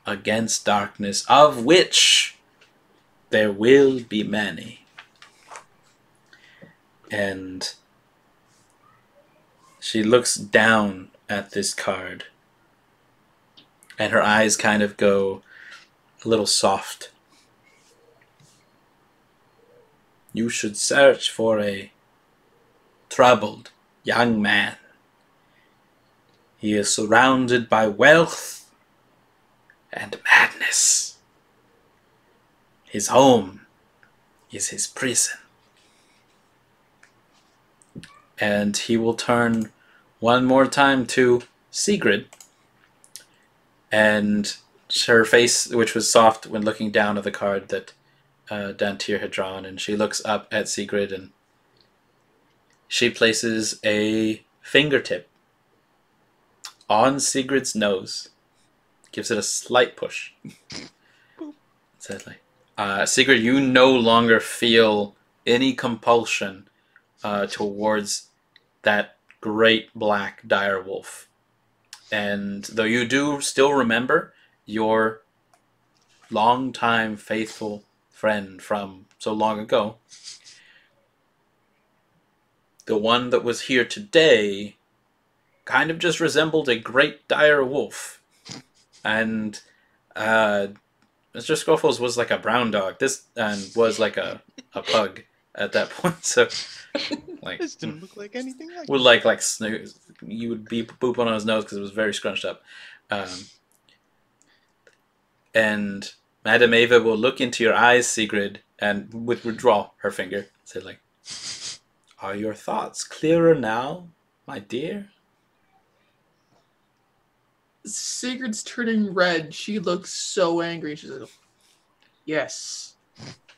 against darkness, of which there will be many. And she looks down at this card, and her eyes kind of go a little soft. You should search for a troubled young man. He is surrounded by wealth and madness. His home is his prison. And he will turn one more time to Segrid. And her face, which was soft when looking down at the card that Dantiir had drawn, and she looks up at Segrid and she places a fingertip on Sigrid's nose gives it a slight push. Says Sigrid, you no longer feel any compulsion towards that great black dire wolf. And though you do still remember your longtime faithful friend from so long ago, the one that was here today kind of just resembled a great dire wolf. And Mr. Scruffles was like a brown dog. This was like a pug at that point. So like This didn't look like anything like would like snooze. You would be boop on his nose because it was very scrunched up. And Madame Ava will look into your eyes, Sigrid, and would withdraw her finger. Say like, "Are your thoughts clearer now, my dear?" Sigrid's turning red. She looks so angry. She's like, "Yes,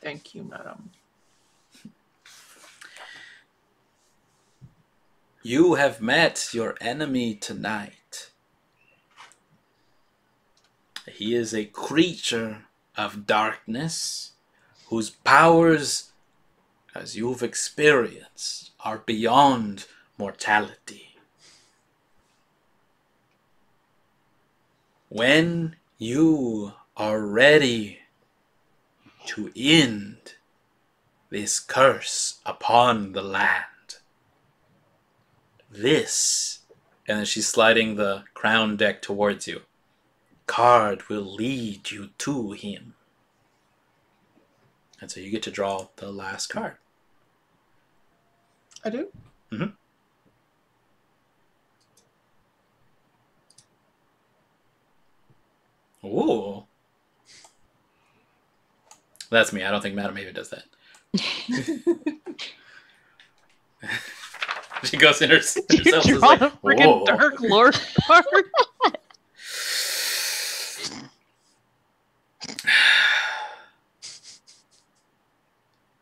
thank you, madam." You have met your enemy tonight. He is a creature of darkness whose powers, as you've experienced, are beyond mortality. When you are ready to end this curse upon the land, this, and then she's sliding the crown deck towards you, card will lead you to him. And so you get to draw the last card. I do? Mm-hmm. Ooh. That's me. I don't think Madame Ava does that. She goes in herself. You Is draw like, a freaking whoa. Dark Lord card.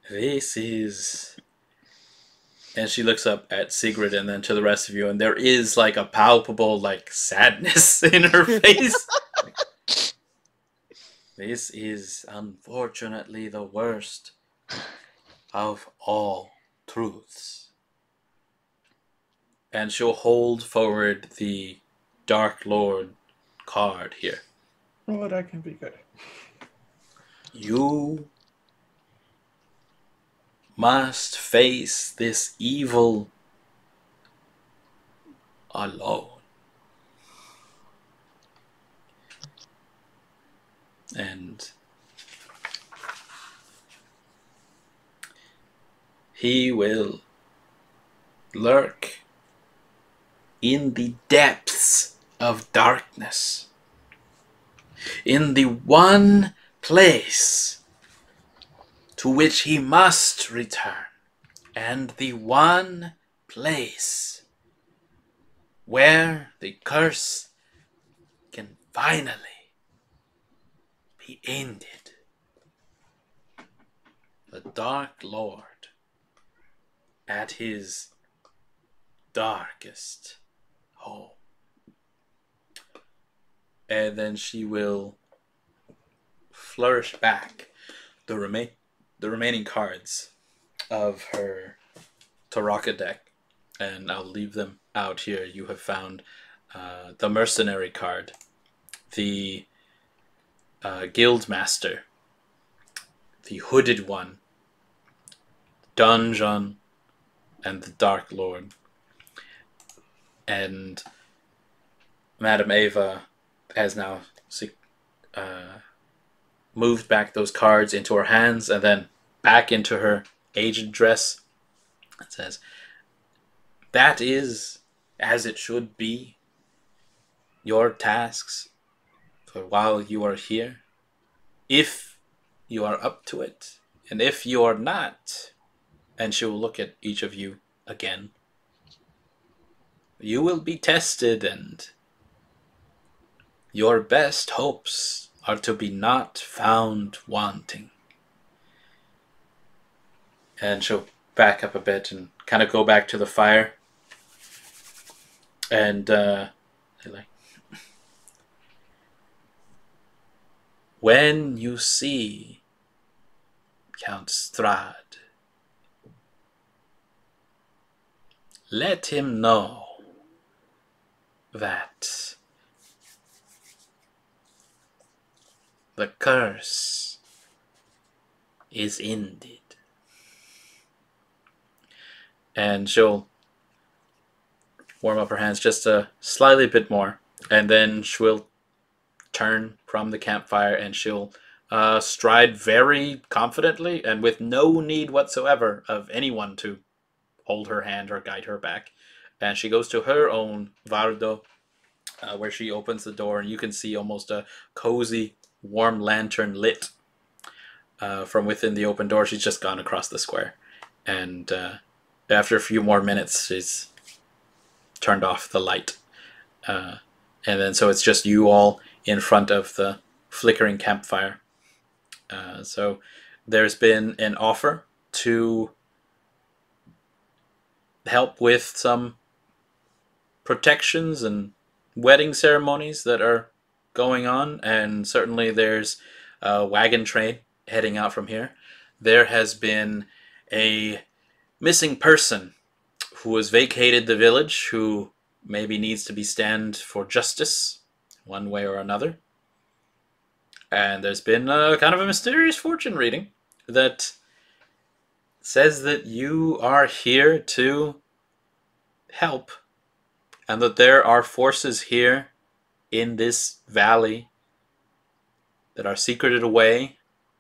This is... And she looks up at Sigrid and then to the rest of you, and there is like a palpable like sadness in her face. This is unfortunately the worst of all truths. And she'll hold forward the Dark Lord card here. Oh, that can be good. You must face this evil alone. And he will lurk in the depths of darkness, in the one place to which he must return, and the one place where the curse can finally be ended. The Dark Lord at his darkest home. And then she will flourish back the remaining cards of her Taraka deck, and I'll leave them out here. You have found the Mercenary card, the Guildmaster, the Hooded One, Dungeon, and the Dark Lord. And Madame Ava has now moved back those cards into her hands and then back into her aged dress. It says, "That is as it should be. Your tasks for while you are here, if you are up to it, and if you are not," and she will look at each of you again, "you will be tested, and your best hopes are to be not found wanting." And she'll back up a bit and kind of go back to the fire. And when you see Count Strahd, let him know that the curse is ended. And she'll warm up her hands just a slightly bit more, and then she'll turn from the campfire and she'll stride very confidently and with no need whatsoever of anyone to hold her hand or guide her back. And she goes to her own Vardo, where she opens the door, and you can see almost a cozy, warm lantern lit from within the open door. She's just gone across the square. And after a few more minutes, she's turned off the light. And then so it's just you all in front of the flickering campfire. So there's been an offer to help with some protections and wedding ceremonies that are going on, and certainly there's a wagon train heading out from here. There has been a missing person who has vacated the village, who maybe needs to be stand for justice one way or another. And there's been kind of a mysterious fortune reading that says that you are here to help, and that there are forces here in this valley that are secreted away,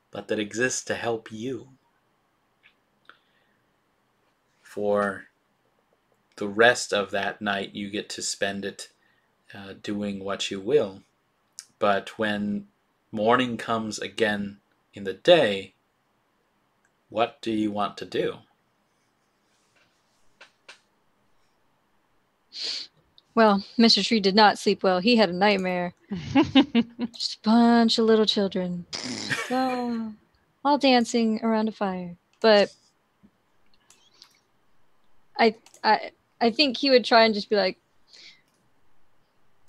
but that exist to help you. For the rest of that night, you get to spend it doing what you will. But when morning comes again in the day, what do you want to do? Well, Mr. Tree did not sleep well. He had a nightmare. Just a bunch of little children. So, all dancing around a fire. But I think he would try and just be like,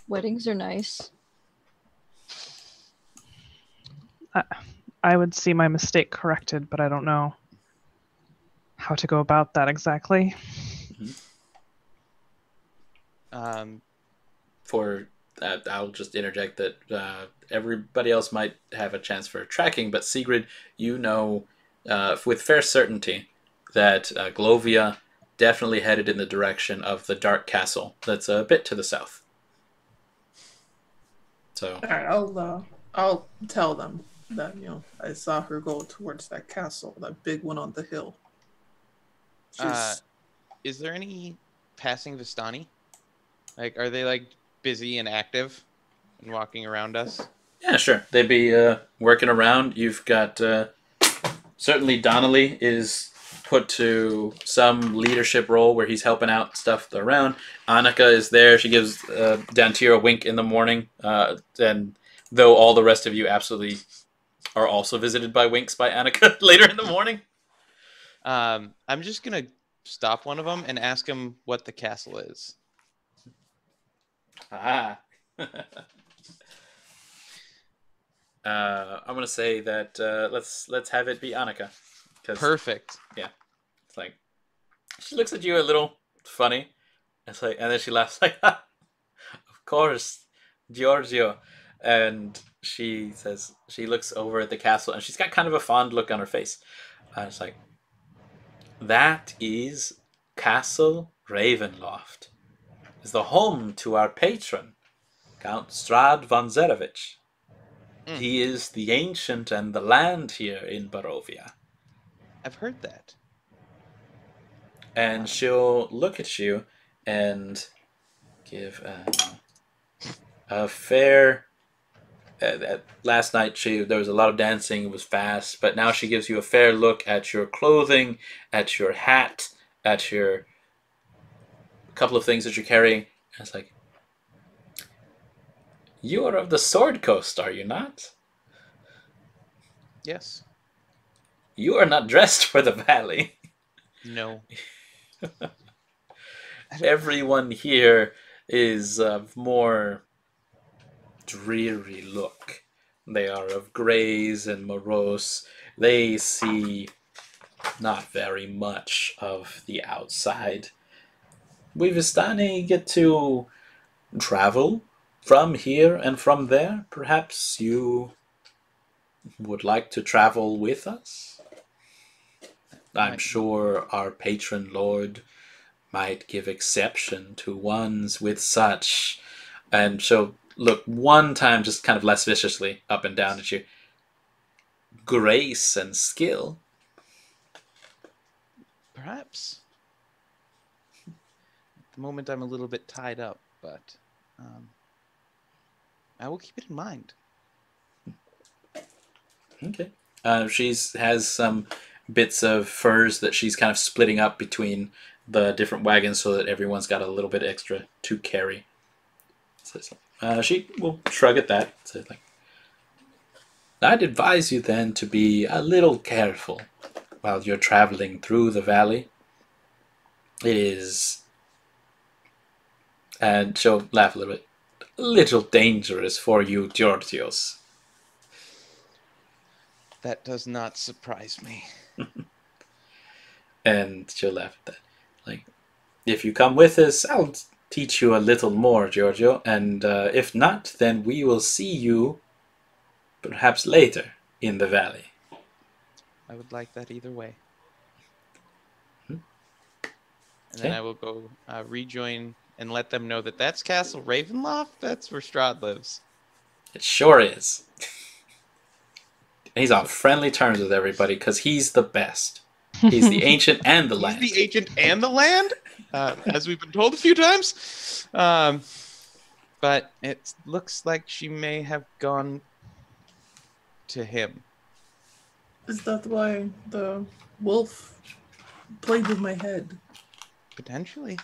weddings are nice. I would see my mistake corrected, but I don't know how to go about that exactly. For that, I'll just interject that everybody else might have a chance for tracking, but Segrid, you know with fair certainty that Glovia definitely headed in the direction of the Dark Castle that's a bit to the south. So, All right, I'll tell them that I saw her go towards that castle, that big one on the hill. Is there any passing Vistani? Like, are they like busy and active and walking around us? yeah, sure. They'd be working around. You've got certainly Donnelly is put to some leadership role where he's helping out stuff around. Annika is there. She gives Dantiir a wink in the morning. And though all the rest of you absolutely are also visited by winks by Annika later in the morning. I'm just going to stop one of them and ask him what the castle is. I'm going to say that let's have it be Annika. Perfect. Yeah. It's like, she looks at you a little funny. It's like, and then she laughs like, of course, Giorgio. And she says, she looks over at the castle and she's got kind of a fond look on her face. And it's like, that is Castle Ravenloft. It's the home to our patron, Count Strahd von Zerevich. He is the ancient and the land here in Barovia. I've heard that. And she'll look at you and give a fair... last night there was a lot of dancing, it was fast, but now she gives you a fair look at your clothing, at your hat, at your couple of things that you're carrying. And it's like, you are of the Sword Coast, are you not? Yes. You are not dressed for the valley. No. Everyone here is of more dreary look. They are of greys and morose. They see not very much of the outside. We Vistani get to travel from here and from there. Perhaps you would like to travel with us? I'm sure our patron lord might give exception to ones with such. And she'll look one time just kind of less viciously up and down at you. Grace and skill. Perhaps. At the moment, I'm a little bit tied up, but I will keep it in mind. Okay. She has some bits of furs that she's kind of splitting up between the different wagons so that everyone's got a little bit extra to carry. So she will shrug at that. So like, I'd advise you then to be a little careful while you're traveling through the valley. It is, and she'll laugh a little dangerous for you, Georgios. That does not surprise me. And she'll laugh at that. Like, if you come with us, I'll teach you a little more, Giorgio. And if not, then we will see you perhaps later in the valley. I would like that either way. Hmm. And then I will go rejoin and let them know that that's Castle Ravenloft. That's where Strahd lives. It sure is. He's on friendly terms with everybody because he's the best. He's the ancient and the land. He's the ancient and the land, as we've been told a few times. But it looks like she may have gone to him. Is that why the wolf played with my head? Potentially.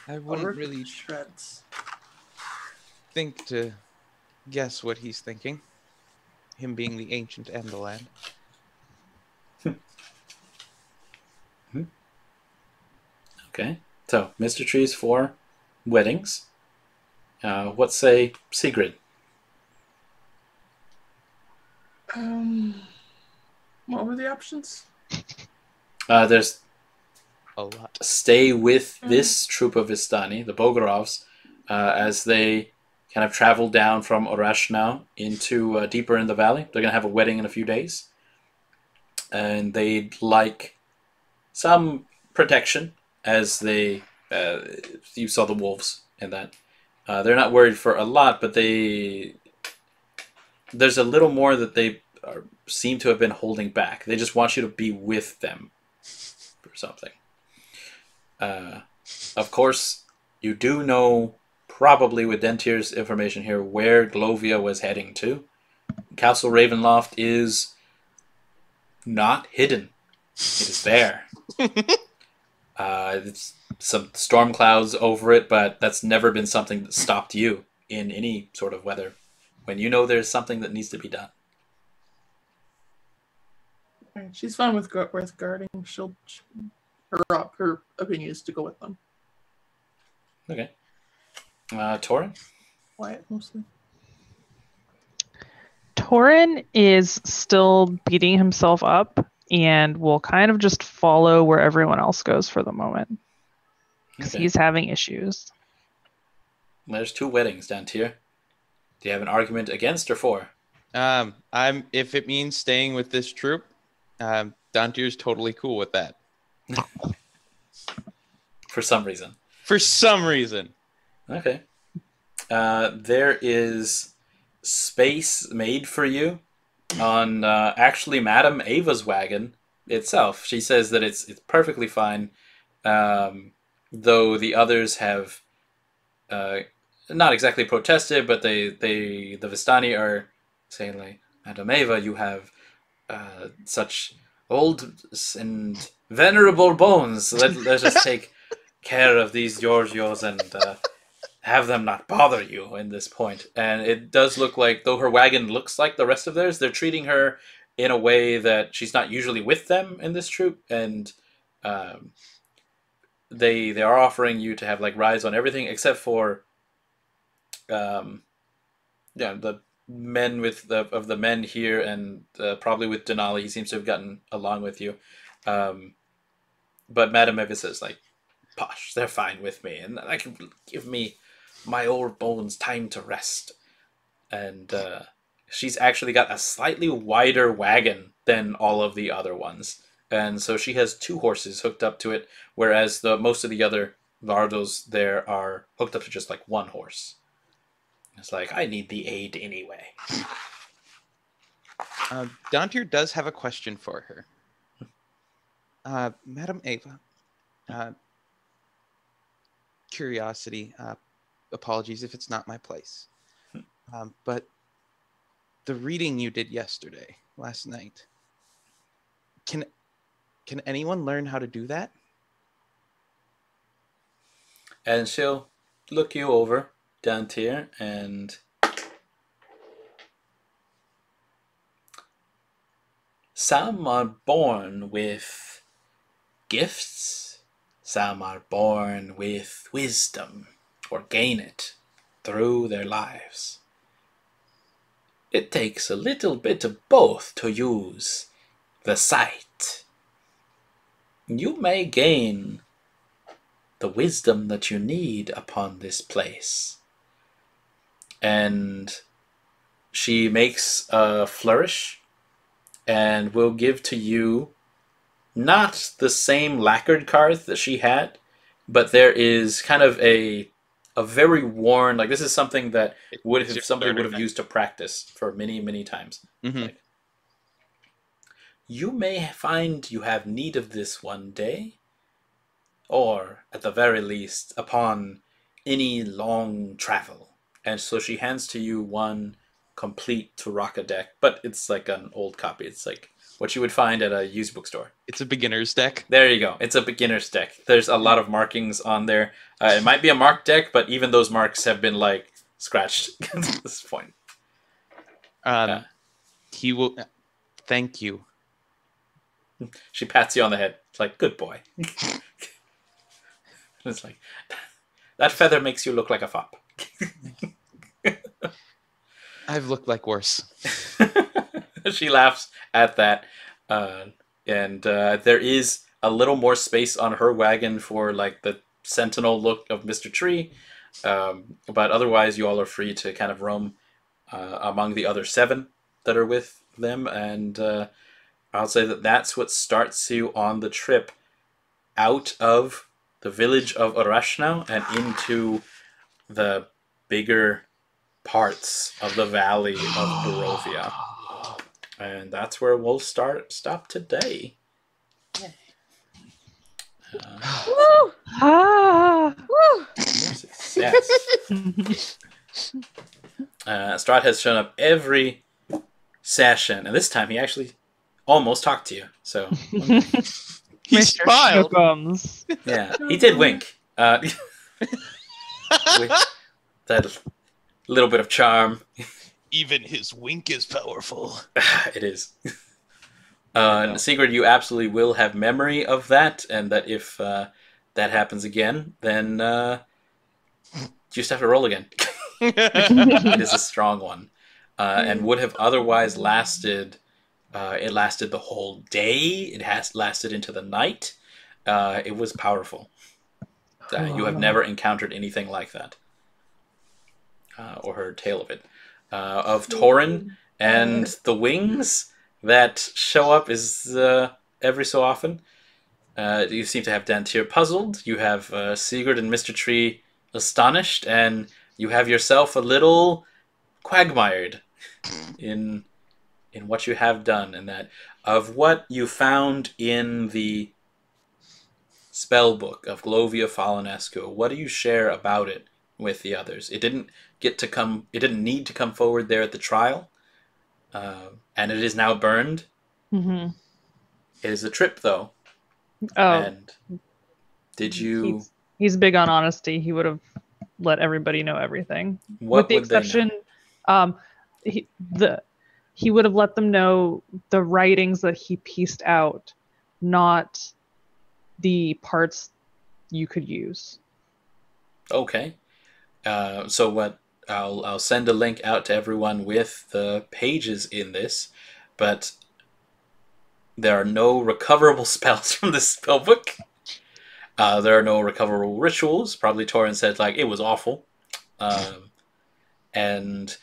I wouldn't really shreds. think to guess what he's thinking. Him being the ancient and the land. Okay, so Mr. Trees for weddings. What say Segrid? What were the options? There's A lot. stay with this troop of Vistani, the Bogorovs, as they kind of travel down from Orashnau into deeper in the valley. They're going to have a wedding in a few days. And they'd like some protection as they... you saw the wolves in that. They're not worried for a lot, but there's a little more that they seem to have been holding back. They just want you to be with them or something. Of course, you do know, probably with Dantiir's information here, where Glovia was heading to. Castle Ravenloft is not hidden. It is there. It's some storm clouds over it, but that's never been something that stopped you in any sort of weather. When you know there's something that needs to be done. Right, she's fine with guarding. Her opinion is to go with them. Okay. Toren? Quiet mostly. Toren is still beating himself up and will kind of just follow where everyone else goes for the moment. Because he's having issues. There's 2 weddings, Dantiir. Do you have an argument against or for? If it means staying with this troop, Dantiir's totally cool with that. For some reason. For some reason. Okay. There is space made for you on actually Madame Ava's wagon itself. She says that it's perfectly fine, though the others have not exactly protested, but the Vistani are saying, like, Madame Ava, you have such old and venerable bones. Let's just take care of these Georgios and have them not bother you in this point. And it does look like, though her wagon looks like the rest of theirs, they're treating her in a way that she's not usually with them in this troop. And they are offering you to have like rides on everything except for yeah, the men with the men here, and probably with Denali, he seems to have gotten along with you. But Madame Evis is like, posh, they're fine with me, and I can give me my old bones time to rest. And she's actually got a slightly wider wagon than all of the other ones, and so she has 2 horses hooked up to it, whereas most of the other Lardos there are hooked up to just like 1 horse. It's like, I need the aid anyway. Dantiir does have a question for her. Madam Ava, curiosity, apologies if it's not my place, but the reading you did last night, can anyone learn how to do that? And she'll look you over, Dantiir, and some are born with gifts, some are born with wisdom, or gain it through their lives. It takes a little bit of both to use the sight. You may gain the wisdom that you need upon this place. And she makes a flourish and will give to you not the same lacquered card that she had, but there is kind of a very worn, like this is something that somebody would have used to practice for many, many times. Mm-hmm. Like, you may find you have need of this one day, or at the very least upon any long travel. And so she hands to you one complete Turaka deck, but it's like an old copy. It's like what you would find at a used bookstore. It's a beginner's deck. There you go. It's a beginner's deck. There's a lot of markings on there. It might be a marked deck, but even those marks have been like scratched at this point. He will. Thank you. She pats you on the head. It's like, good boy. It's like, that feather makes you look like a fop. I've looked like worse. She laughs at that. And there is a little more space on her wagon for like the sentinel look of Mr. Tree. But otherwise, you all are free to kind of roam among the other 7 that are with them. And I'll say that that's what starts you on the trip out of the village of Orashna and into the bigger parts of the valley of Barovia. And that's where we'll stop today. Woo! Ah. Woo! Success. Strahd has shown up every session, and this time he actually almost talked to you. So He Mr. smiled. Snookums. yeah, he did wink. With that little bit of charm. Even his wink is powerful. It is. Segrid, you absolutely will have memory of that, and that if that happens again, then you just have to roll again. It is a strong one, and would have otherwise lasted. It lasted the whole day. It has lasted into the night. It was powerful. You have never encountered anything like that, or heard tale of it. Of Toren and the wings that show up is every so often. You seem to have Dantiir puzzled. You have Segrid and Mr. Tree astonished, and you have yourself a little quagmired in what you have done, and that of what you found in the spell book of Glovia Falenescu. What do you share about it with the others? It didn't need to come forward there at the trial, and it is now burned. Mm-hmm. It is a trip, though. Oh, And did you? He's big on honesty. He would have let everybody know everything, What with the would they know? exception, he would have let them know the writings that he pieced out, not the parts you could use. Okay. So what I'll send a link out to everyone with the pages in this, but there are no recoverable spells from this spellbook. There are no recoverable rituals. Probably Toren said, like, it was awful. And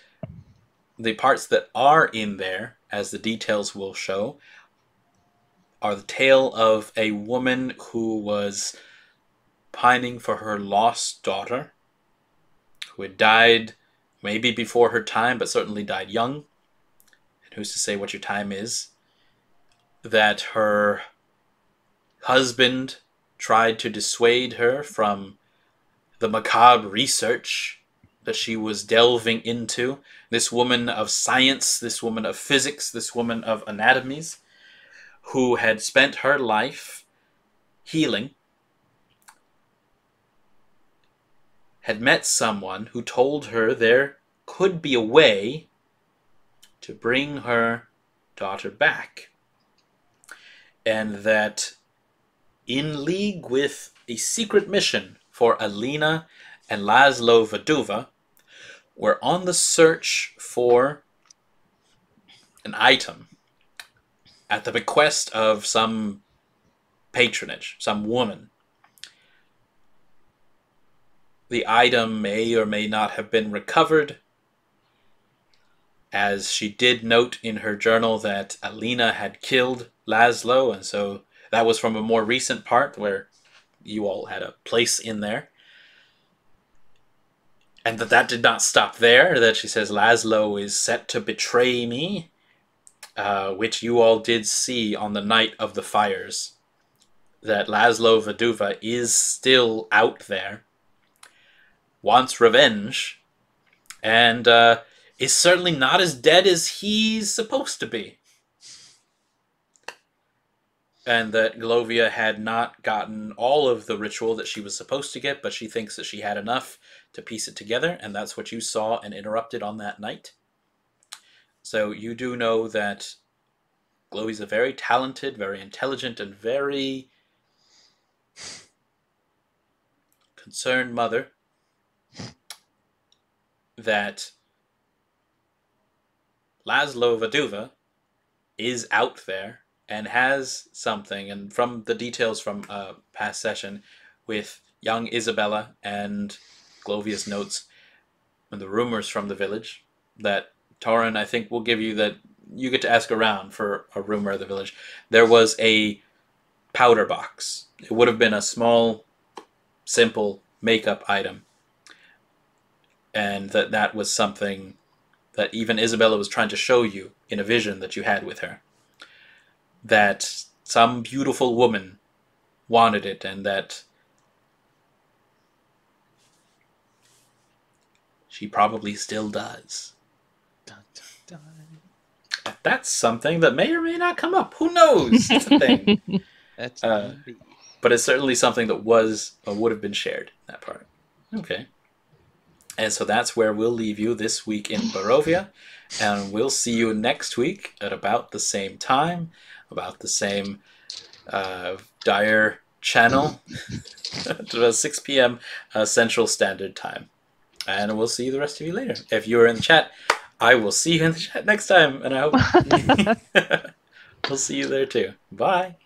the parts that are in there, as the details will show, are the tale of a woman who was pining for her lost daughter, who had died maybe before her time, but certainly died young. And who's to say what your time is? That her husband tried to dissuade her from the macabre research that she was delving into. This woman of science, this woman of physics, this woman of anatomies, who had spent her life healing, had met someone who told her there could be a way to bring her daughter back. And that in league with a secret mission for Alina and Laszlo Vaduva, were on the search for an item at the bequest of some patronage, some woman. The item may or may not have been recovered, as she did note in her journal that Alina had killed Laszlo, and so that was from a more recent part where you all had a place in there. And that did not stop there, that she says Laszlo is set to betray me, which you all did see on the night of the fires. That Laszlo Vaduva is still out there, wants revenge, and is certainly not as dead as he's supposed to be. And that Glovia had not gotten all of the ritual that she was supposed to get, but she thinks that she had enough to piece it together, and that's what you saw and interrupted on that night. So you do know that Glovia's a very talented, very intelligent, and very concerned mother. That Laszlo Vaduva is out there and has something, and from the details from a past session with young Isabella and Glovia's notes and the rumors from the village, that Toren, I think, will give you that you get to ask around for a rumor of the village. There was a powder box. It would have been a small, simple makeup item. And that was something that even Isabella was trying to show you in a vision that you had with her. That some beautiful woman wanted it, and that she probably still does. Dun, dun, dun. That's something that may or may not come up. Who knows? It's a thing. That's But it's certainly something that was or would have been shared, that part. Okay. And so that's where we'll leave you this week in Barovia. And we'll see you next week at about the same time, about the same dire channel, at about 6 p.m. Central Standard Time. And we'll see the rest of you later. If you're in the chat, I will see you in the chat next time. And I hope we'll see you there too. Bye.